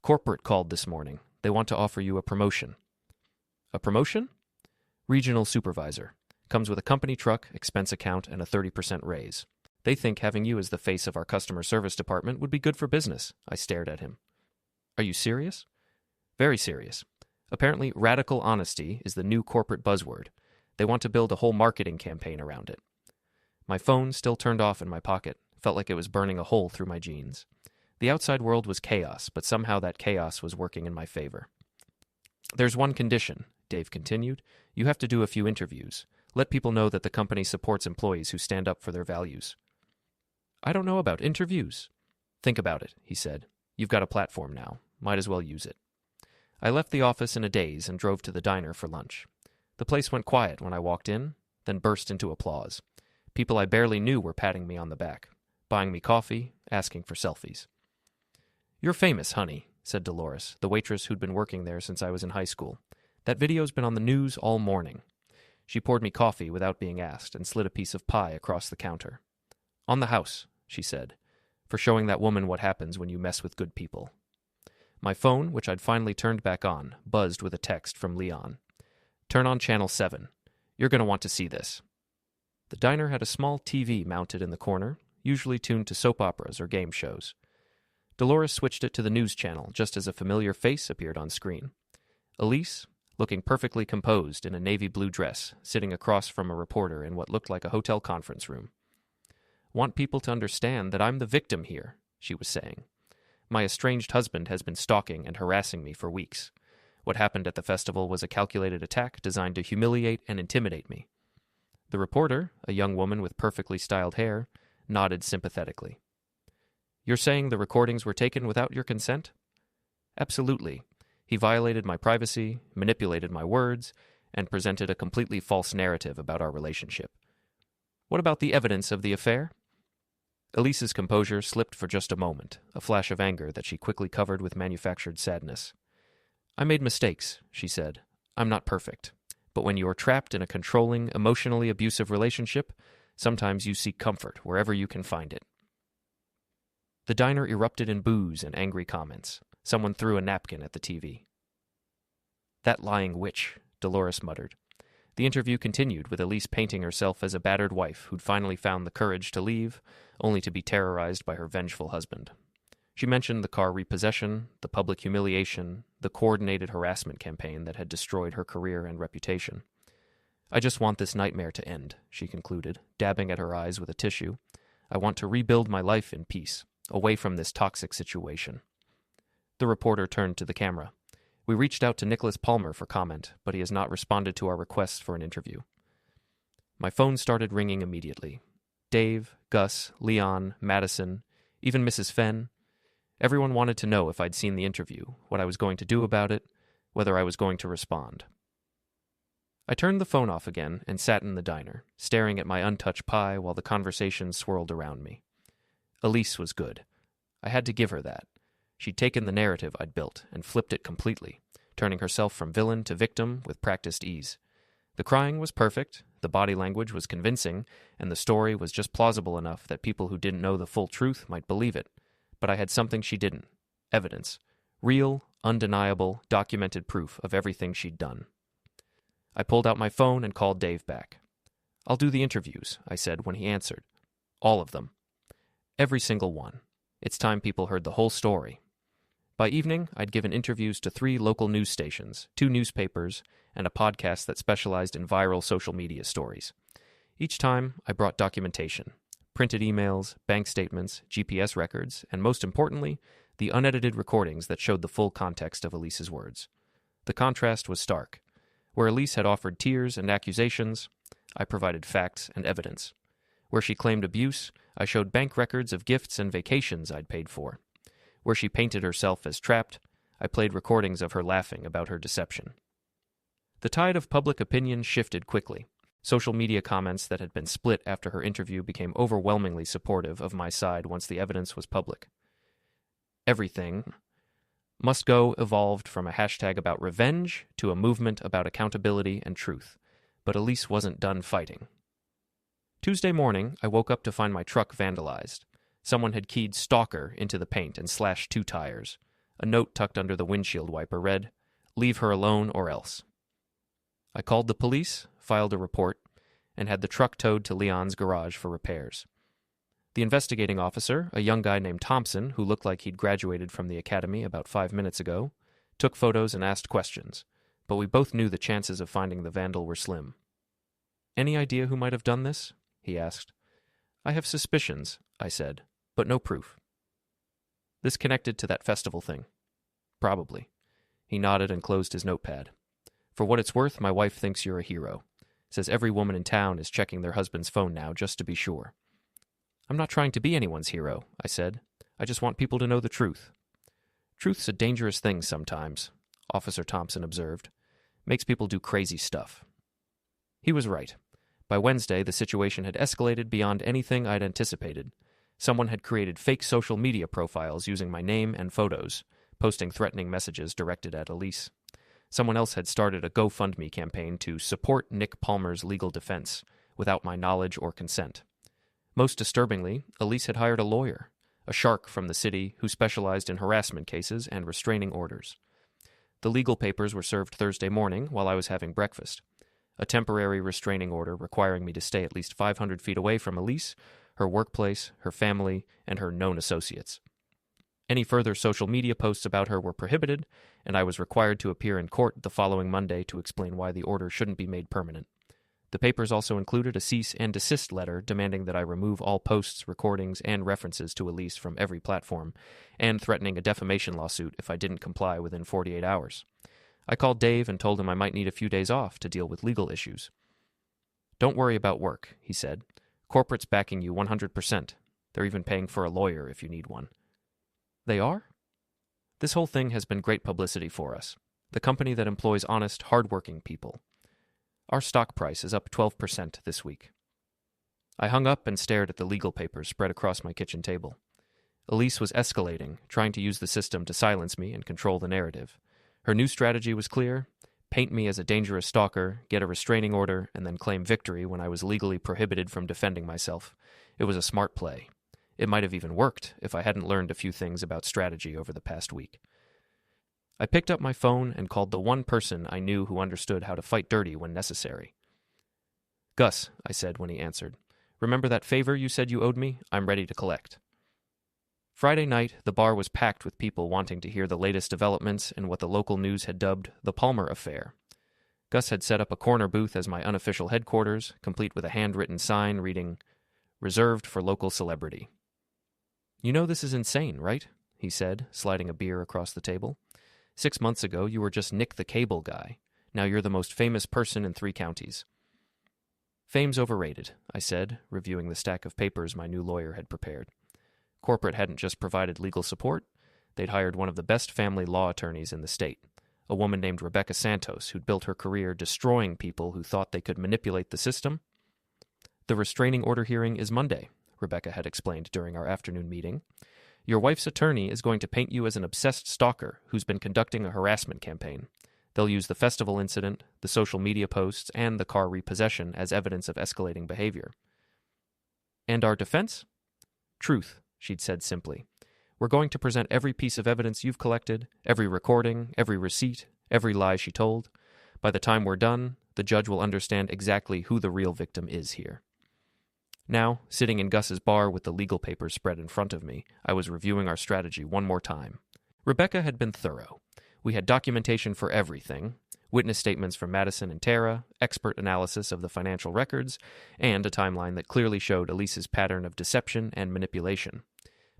"Corporate called this morning. They want to offer you a promotion." "A promotion?" "Regional supervisor. Comes with a company truck, expense account, and a 30% raise. They think having you as the face of our customer service department would be good for business." I stared at him. "Are you serious?" "Very serious. Apparently, radical honesty is the new corporate buzzword. They want to build a whole marketing campaign around it." My phone, still turned off in my pocket, felt like it was burning a hole through my jeans. The outside world was chaos, but somehow that chaos was working in my favor. "There's one condition," Dave continued. "You have to do a few interviews. Let people know that the company supports employees who stand up for their values." "I don't know about interviews." "Think about it," he said. "You've got a platform now. Might as well use it." I left the office in a daze and drove to the diner for lunch. The place went quiet when I walked in, then burst into applause. People I barely knew were patting me on the back, buying me coffee, asking for selfies. "You're famous, honey," said Dolores, the waitress who'd been working there since I was in high school. "That video's been on the news all morning." She poured me coffee without being asked and slid a piece of pie across the counter. "On the house," she said, "for showing that woman what happens when you mess with good people." My phone, which I'd finally turned back on, buzzed with a text from Leon. "Turn on Channel 7. You're going to want to see this." The diner had a small TV mounted in the corner, usually tuned to soap operas or game shows. Dolores switched it to the news channel just as a familiar face appeared on screen. Elise, looking perfectly composed in a navy blue dress, sitting across from a reporter in what looked like a hotel conference room. "Want people to understand that I'm the victim here," she was saying. "My estranged husband has been stalking and harassing me for weeks. What happened at the festival was a calculated attack designed to humiliate and intimidate me." The reporter, a young woman with perfectly styled hair, nodded sympathetically. "You're saying the recordings were taken without your consent?" "Absolutely. He violated my privacy, manipulated my words, and presented a completely false narrative about our relationship." "What about the evidence of the affair?" Elise's composure slipped for just a moment, a flash of anger that she quickly covered with manufactured sadness. "I made mistakes," she said. "I'm not perfect. But when you're trapped in a controlling, emotionally abusive relationship, sometimes you seek comfort wherever you can find it." The diner erupted in boos and angry comments. Someone threw a napkin at the TV. "That lying witch," Dolores muttered. The interview continued, with Elise painting herself as a battered wife who'd finally found the courage to leave, only to be terrorized by her vengeful husband. She mentioned the car repossession, the public humiliation, the coordinated harassment campaign that had destroyed her career and reputation. "I just want this nightmare to end," she concluded, dabbing at her eyes with a tissue. "I want to rebuild my life in peace, away from this toxic situation." The reporter turned to the camera. "We reached out to Nicholas Palmer for comment, but he has not responded to our requests for an interview." My phone started ringing immediately. Dave, Gus, Leon, Madison, even Mrs. Fenn. Everyone wanted to know if I'd seen the interview, what I was going to do about it, whether I was going to respond. I turned the phone off again and sat in the diner, staring at my untouched pie while the conversation swirled around me. Elise was good. I had to give her that. She'd taken the narrative I'd built and flipped it completely, turning herself from villain to victim with practiced ease. The crying was perfect, the body language was convincing, and the story was just plausible enough that people who didn't know the full truth might believe it. But I had something she didn't. Evidence. Real, undeniable, documented proof of everything she'd done. I pulled out my phone and called Dave back. "I'll do the interviews," I said when he answered. "All of them. Every single one. It's time people heard the whole story." By evening, I'd given interviews to 3 local news stations, 2 newspapers, and a podcast that specialized in viral social media stories. Each time, I brought documentation: printed emails, bank statements, GPS records, and most importantly, the unedited recordings that showed the full context of Elise's words. The contrast was stark. Where Elise had offered tears and accusations, I provided facts and evidence. Where she claimed abuse, I showed bank records of gifts and vacations I'd paid for. Where she painted herself as trapped, I played recordings of her laughing about her deception. The tide of public opinion shifted quickly. Social media comments that had been split after her interview became overwhelmingly supportive of my side once the evidence was public. Everything Must Go evolved from a hashtag about revenge to a movement about accountability and truth. But Elise wasn't done fighting. Tuesday morning, I woke up to find my truck vandalized. Someone had keyed "stalker" into the paint and slashed 2 tires. A note tucked under the windshield wiper read, "Leave her alone or else." I called the police, filed a report, and had the truck towed to Leon's garage for repairs. The investigating officer, a young guy named Thompson, who looked like he'd graduated from the academy about 5 minutes ago, took photos and asked questions, but we both knew the chances of finding the vandal were slim. "Any idea who might have done this?" he asked. "I have suspicions," I said, "but no proof." "This connected to that festival thing?" "Probably." He nodded and closed his notepad. "For what it's worth, my wife thinks you're a hero. Says every woman in town is checking their husband's phone now just to be sure." "I'm not trying to be anyone's hero," I said. "I just want people to know the truth." "Truth's a dangerous thing sometimes," Officer Thompson observed. "Makes people do crazy stuff." He was right. By Wednesday, the situation had escalated beyond anything I'd anticipated. Someone had created fake social media profiles using my name and photos, posting threatening messages directed at Elise. Someone else had started a GoFundMe campaign to support Nick Palmer's legal defense, without my knowledge or consent. Most disturbingly, Elise had hired a lawyer, a shark from the city who specialized in harassment cases and restraining orders. The legal papers were served Thursday morning while I was having breakfast. A temporary restraining order requiring me to stay at least 500 feet away from Elise, her workplace, her family, and her known associates. Any further social media posts about her were prohibited, and I was required to appear in court the following Monday to explain why the order shouldn't be made permanent. The papers also included a cease and desist letter demanding that I remove all posts, recordings, and references to Elise from every platform, and threatening a defamation lawsuit if I didn't comply within 48 hours. I called Dave and told him I might need a few days off to deal with legal issues. "Don't worry about work," he said. "Corporate's backing you 100%. They're even paying for a lawyer if you need one." "They are?" "This whole thing has been great publicity for us. The company that employs honest, hard-working people. Our stock price is up 12% this week." I hung up and stared at the legal papers spread across my kitchen table. Elise was escalating, trying to use the system to silence me and control the narrative. Her new strategy was clear: paint me as a dangerous stalker, get a restraining order, and then claim victory when I was legally prohibited from defending myself. It was a smart play. It might have even worked if I hadn't learned a few things about strategy over the past week. I picked up my phone and called the one person I knew who understood how to fight dirty when necessary. "Gus," I said when he answered, "remember that favor you said you owed me? I'm ready to collect." Friday night, the bar was packed with people wanting to hear the latest developments in what the local news had dubbed the Palmer Affair. Gus had set up a corner booth as my unofficial headquarters, complete with a handwritten sign reading, "Reserved for local celebrity." "You know this is insane, right?" he said, sliding a beer across the table. 6 months ago, you were just Nick the Cable Guy. Now you're the most famous person in 3 counties. "Fame's overrated," I said, reviewing the stack of papers my new lawyer had prepared. Corporate hadn't just provided legal support, they'd hired one of the best family law attorneys in the state, a woman named Rebecca Santos, who'd built her career destroying people who thought they could manipulate the system. "The restraining order hearing is Monday," Rebecca had explained during our afternoon meeting. "Your wife's attorney is going to paint you as an obsessed stalker who's been conducting a harassment campaign. They'll use the festival incident, the social media posts, and the car repossession as evidence of escalating behavior." "And our defense?" "Truth," she'd said simply. "We're going to present every piece of evidence you've collected, every recording, every receipt, every lie she told. By the time we're done, The judge will understand exactly who the real victim is here. Now, sitting in Gus's bar with the legal papers spread in front of me, I was reviewing our strategy one more time. Rebecca had been thorough. We had documentation for everything, witness statements from Madison and Tara, expert analysis of the financial records, and a timeline that clearly showed Elise's pattern of deception and manipulation.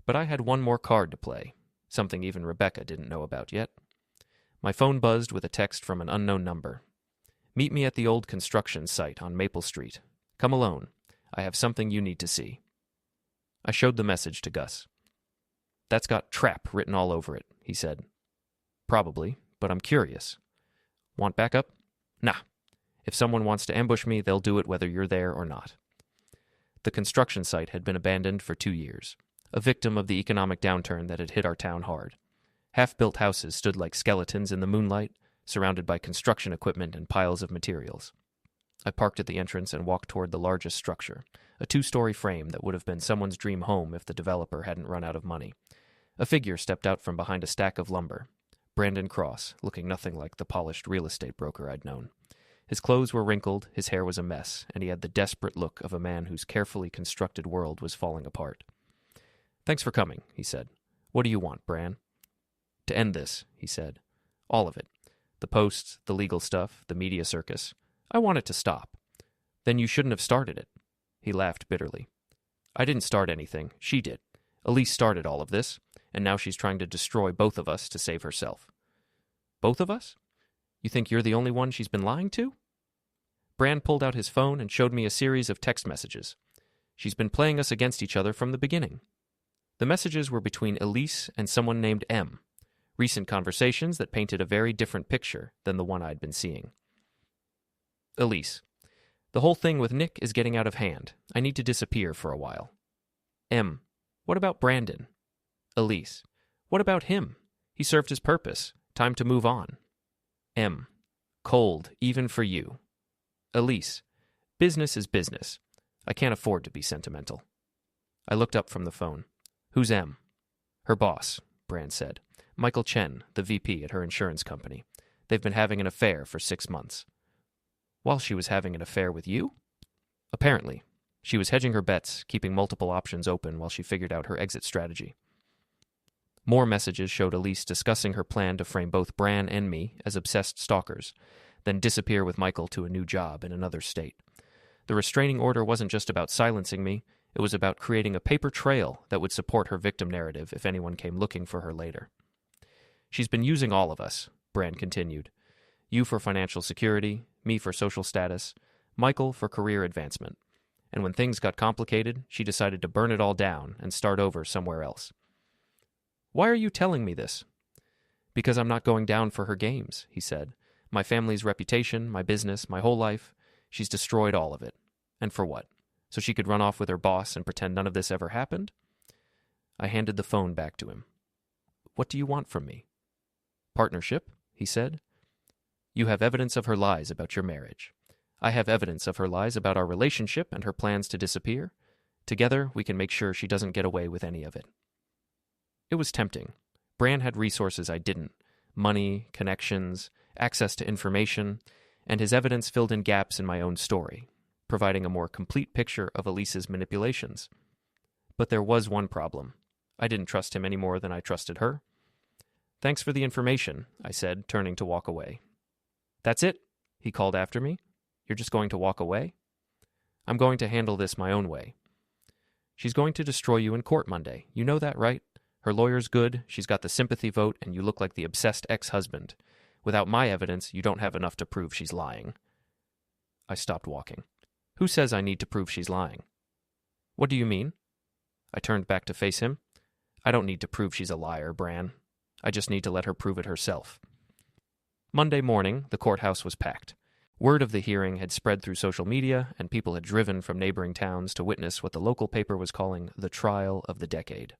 But I had one more card to play, something even Rebecca didn't know about yet. My phone buzzed with a text from an unknown number. "Meet me at the old construction site on Maple Street. Come alone. I have something you need to see." I showed the message to Gus. "That's got trap written all over it," he said. "Probably, but I'm curious. Want backup?" "Nah. If someone wants to ambush me, they'll do it whether you're there or not." The construction site had been abandoned for 2 years, a victim of the economic downturn that had hit our town hard. Half-built houses stood like skeletons in the moonlight, surrounded by construction equipment and piles of materials. I parked at the entrance and walked toward the largest structure, a 2-story frame that would have been someone's dream home if the developer hadn't run out of money. A figure stepped out from behind a stack of lumber. Brandon Cross, looking nothing like the polished real estate broker I'd known. His clothes were wrinkled, his hair was a mess, and he had the desperate look of a man whose carefully constructed world was falling apart. "Thanks for coming," he said. "What do you want, Bran?" "To end this," he said. "All of it. The posts, the legal stuff, the media circus. I want it to stop." "Then you shouldn't have started it." He laughed bitterly. "I didn't start anything. She did. Elise started all of this, and now she's trying to destroy both of us to save herself." "Both of us? You think you're the only one she's been lying to?" Bran pulled out his phone and showed me a series of text messages. "She's been playing us against each other from the beginning." The messages were between Elise and someone named M, recent conversations that painted a very different picture than the one I'd been seeing. Elise: "The whole thing with Nick is getting out of hand. I need to disappear for a while." M: "What about Brandon?" Elise: "What about him? He served his purpose. Time to move on." M: "Cold, even for you." Elise: "Business is business. I can't afford to be sentimental." I looked up from the phone. "Who's M?" "Her boss," Bran said. "Michael Chen, the VP at her insurance company. They've been having an affair for 6 months." "While she was having an affair with you?" "Apparently. She was hedging her bets, keeping multiple options open while she figured out her exit strategy." More messages showed Elise discussing her plan to frame both Bran and me as obsessed stalkers, then disappear with Michael to a new job in another state. The restraining order wasn't just about silencing me, it was about creating a paper trail that would support her victim narrative if anyone came looking for her later. "She's been using all of us," Bran continued. "You for financial security, me for social status, Michael for career advancement. And when things got complicated, she decided to burn it all down and start over somewhere else." "Why are you telling me this?" "Because I'm not going down for her games," he said. "My family's reputation, my business, my whole life, she's destroyed all of it. And for what? So she could run off with her boss and pretend none of this ever happened?" I handed the phone back to him. "What do you want from me?" "Partnership," he said. "You have evidence of her lies about your marriage. I have evidence of her lies about our relationship and her plans to disappear. Together, we can make sure she doesn't get away with any of it." It was tempting. Bran had resources I didn't. Money, connections, access to information, and his evidence filled in gaps in my own story, providing a more complete picture of Elise's manipulations. But there was one problem. I didn't trust him any more than I trusted her. "Thanks for the information," I said, turning to walk away. "That's it?" he called after me. "You're just going to walk away?" "I'm going to handle this my own way." "She's going to destroy you in court Monday. You know that, right? Her lawyer's good, she's got the sympathy vote, and you look like the obsessed ex-husband. Without my evidence, you don't have enough to prove she's lying." I stopped walking. "Who says I need to prove she's lying?" "What do you mean?" I turned back to face him. "I don't need to prove she's a liar, Bran. I just need to let her prove it herself." Monday morning, the courthouse was packed. Word of the hearing had spread through social media, and people had driven from neighboring towns to witness what the local paper was calling the trial of the decade.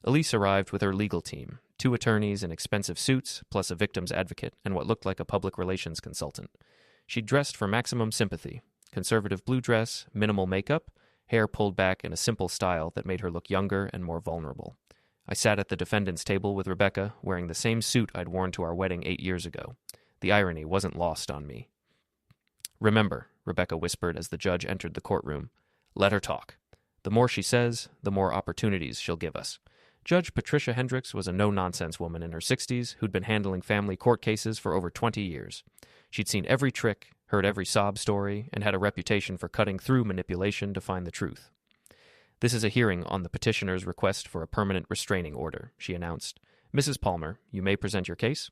Elise arrived with her legal team, 2 attorneys in expensive suits, plus a victim's advocate and what looked like a public relations consultant. She dressed for maximum sympathy. Conservative blue dress, minimal makeup, hair pulled back in a simple style that made her look younger and more vulnerable. I sat at the defendant's table with Rebecca, wearing the same suit I'd worn to our wedding 8 years ago. The irony wasn't lost on me. "Remember," Rebecca whispered as the judge entered the courtroom, "let her talk. The more she says, the more opportunities she'll give us." Judge Patricia Hendricks was a no-nonsense woman in her 60s who'd been handling family court cases for over 20 years. She'd seen every trick, heard every sob story, and had a reputation for cutting through manipulation to find the truth. "This is a hearing on the petitioner's request for a permanent restraining order," she announced. "Mrs. Palmer, you may present your case."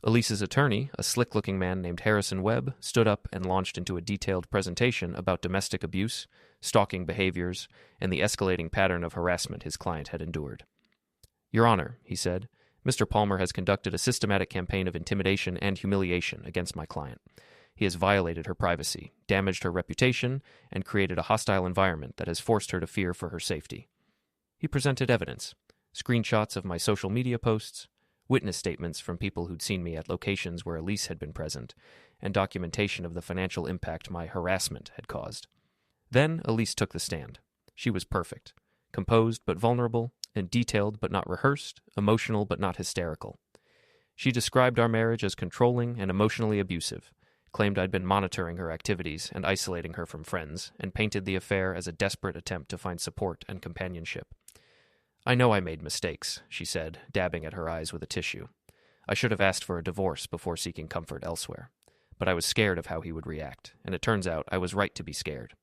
Elise's attorney, a slick-looking man named Harrison Webb, stood up and launched into a detailed presentation about domestic abuse, stalking behaviors, and the escalating pattern of harassment his client had endured. "Your Honor," he said, "Mr. Palmer has conducted a systematic campaign of intimidation and humiliation against my client. He has violated her privacy, damaged her reputation, and created a hostile environment that has forced her to fear for her safety." He presented evidence, screenshots of my social media posts, witness statements from people who'd seen me at locations where Elise had been present, and documentation of the financial impact my harassment had caused. Then Elise took the stand. She was perfect, composed but vulnerable, and detailed but not rehearsed, emotional but not hysterical. She described our marriage as controlling and emotionally abusive, claimed I'd been monitoring her activities and isolating her from friends, and painted the affair as a desperate attempt to find support and companionship. "I know I made mistakes," she said, dabbing at her eyes with a tissue. "I should have asked for a divorce before seeking comfort elsewhere. But I was scared of how he would react, and it turns out I was right to be scared."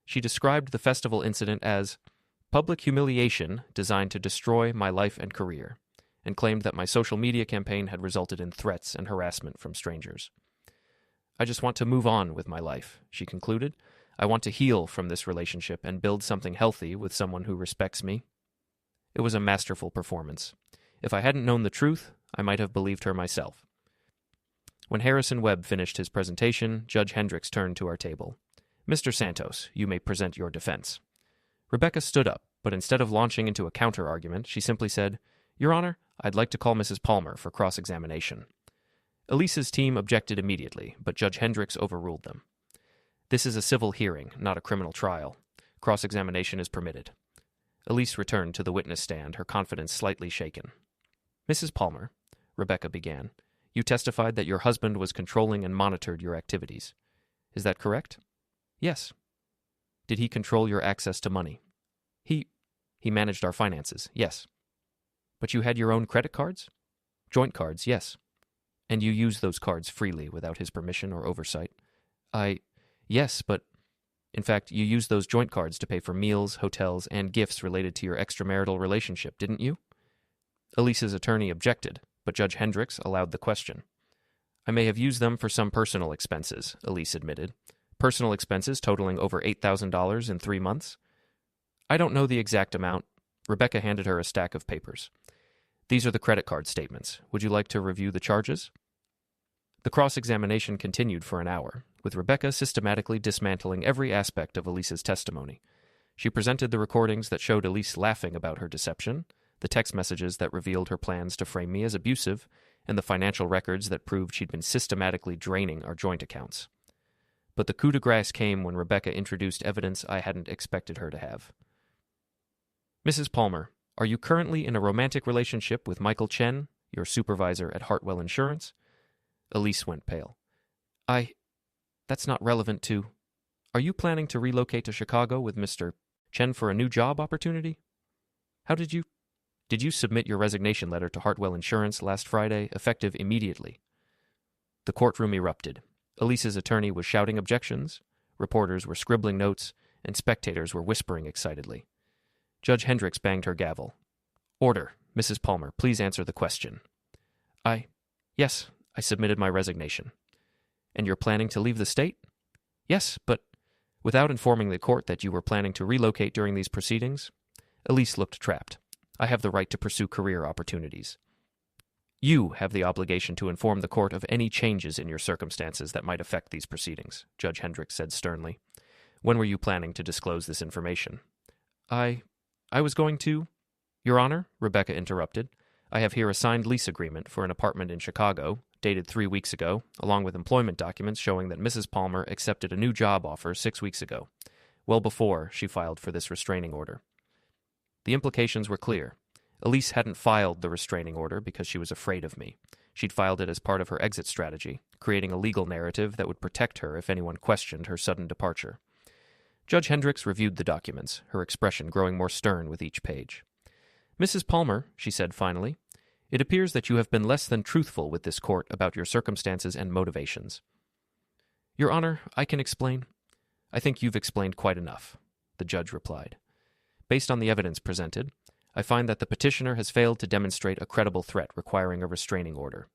She described the festival incident as public humiliation designed to destroy my life and career, and claimed that my social media campaign had resulted in threats and harassment from strangers. "I just want to move on with my life," she concluded. "I want to heal from this relationship and build something healthy with someone who respects me." It was a masterful performance. If I hadn't known the truth, I might have believed her myself. When Harrison Webb finished his presentation, Judge Hendricks turned to our table. "Mr. Santos, you may present your defense." Rebecca stood up, but instead of launching into a counter-argument, she simply said, "Your Honor, I'd like to call Mrs. Palmer for cross-examination." Elise's team objected immediately, but Judge Hendricks overruled them. "This is a civil hearing, not a criminal trial. Cross-examination is permitted." Elise returned to the witness stand, her confidence slightly shaken. "Mrs. Palmer," Rebecca began, "you testified that your husband was controlling and monitored your activities. Is that correct?" "Yes." "Did he control your access to money?" He managed our finances, yes." "But you had your own credit cards?" "Joint cards, yes." "And you used those cards freely without his permission or oversight?" Yes, but in fact, you used those joint cards to pay for meals, hotels, and gifts related to your extramarital relationship, didn't you?" Elise's attorney objected, but Judge Hendricks allowed the question. "I may have used them for some personal expenses," Elise admitted. "Personal expenses totaling over $8,000 in 3 months?" "I don't know the exact amount." Rebecca handed her a stack of papers. "These are the credit card statements. Would you like to review the charges?" The cross-examination continued for an hour, with Rebecca systematically dismantling every aspect of Elise's testimony. She presented the recordings that showed Elise laughing about her deception, the text messages that revealed her plans to frame me as abusive, and the financial records that proved she'd been systematically draining our joint accounts. But the coup de grace came when Rebecca introduced evidence I hadn't expected her to have. "Mrs. Palmer, are you currently in a romantic relationship with Michael Chen, your supervisor at Hartwell Insurance?" Elise went pale. That's not relevant to... Are you planning to relocate to Chicago with Mr. Chen for a new job opportunity? How did you submit your resignation letter to Hartwell Insurance last Friday, effective immediately?" The courtroom erupted. Elise's attorney was shouting objections, reporters were scribbling notes, and spectators were whispering excitedly. Judge Hendricks banged her gavel. "Order. Mrs. Palmer, please answer the question." Yes, I submitted my resignation." "And you're planning to leave the state?" "Yes, but without informing the court that you were planning to relocate during these proceedings?" Elise looked trapped. "I have the right to pursue career opportunities." "You have the obligation to inform the court of any changes in your circumstances that might affect these proceedings," Judge Hendricks said sternly. "When were you planning to disclose this information?" I was going to..." "Your Honor," Rebecca interrupted, "I have here a signed lease agreement for an apartment in Chicago, dated 3 weeks ago, along with employment documents showing that Mrs. Palmer accepted a new job offer 6 weeks ago, well before she filed for this restraining order." The implications were clear. Elise hadn't filed the restraining order because she was afraid of me. She'd filed it as part of her exit strategy, creating a legal narrative that would protect her if anyone questioned her sudden departure. Judge Hendricks reviewed the documents, her expression growing more stern with each page. "Mrs. Palmer," she said finally, "it appears that you have been less than truthful with this court about your circumstances and motivations." "Your Honor, I can explain." "I think you've explained quite enough," the judge replied. "Based on the evidence presented, I find that the petitioner has failed to demonstrate a credible threat requiring a restraining order.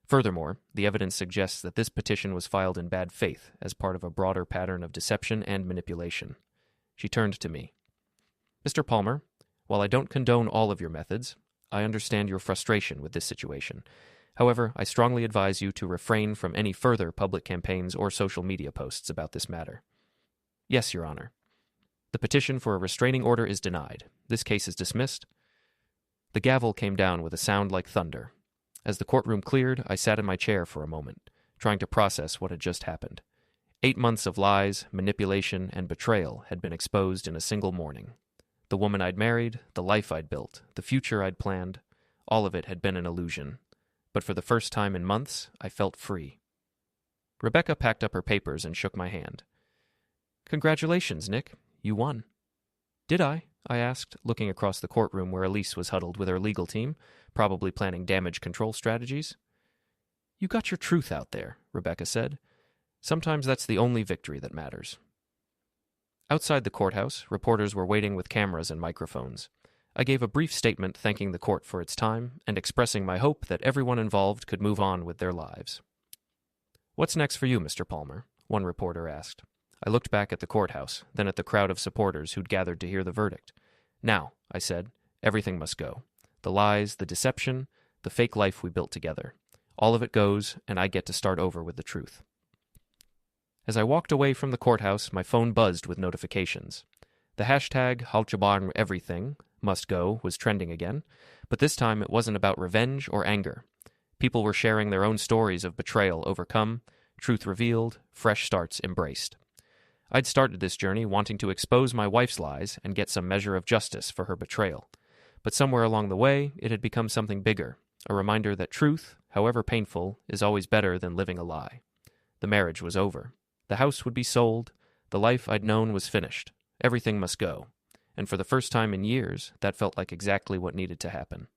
Furthermore, the evidence suggests that this petition was filed in bad faith as part of a broader pattern of deception and manipulation." She turned to me. "Mr. Palmer, while I don't condone all of your methods, I understand your frustration with this situation. However, I strongly advise you to refrain from any further public campaigns or social media posts about this matter." "Yes, Your Honor." "The petition for a restraining order is denied. This case is dismissed." The gavel came down with a sound like thunder. As the courtroom cleared, I sat in my chair for a moment, trying to process what had just happened. 8 months of lies, manipulation, and betrayal had been exposed in a single morning. The woman I'd married, the life I'd built, the future I'd planned, all of it had been an illusion. But for the first time in months, I felt free. Rebecca packed up her papers and shook my hand. "Congratulations, Nick. You won." "Did I?" I asked, looking across the courtroom where Elise was huddled with her legal team, probably planning damage control strategies. "You got your truth out there," Rebecca said. "Sometimes that's the only victory that matters." Outside the courthouse, reporters were waiting with cameras and microphones. I gave a brief statement thanking the court for its time and expressing my hope that everyone involved could move on with their lives. "What's next for you, Mr. Palmer?" one reporter asked. I looked back at the courthouse, then at the crowd of supporters who'd gathered to hear the verdict. "Now," I said, "everything must go. The lies, the deception, the fake life we built together. All of it goes, and I get to start over with the truth." As I walked away from the courthouse, my phone buzzed with notifications. The hashtag #HaltjabarnEverything must go was trending again, but this time it wasn't about revenge or anger. People were sharing their own stories of betrayal overcome, truth revealed, fresh starts embraced. I'd started this journey wanting to expose my wife's lies and get some measure of justice for her betrayal. But somewhere along the way, it had become something bigger, a reminder that truth, however painful, is always better than living a lie. The marriage was over. The house would be sold. The life I'd known was finished. Everything must go. And for the first time in years, that felt like exactly what needed to happen.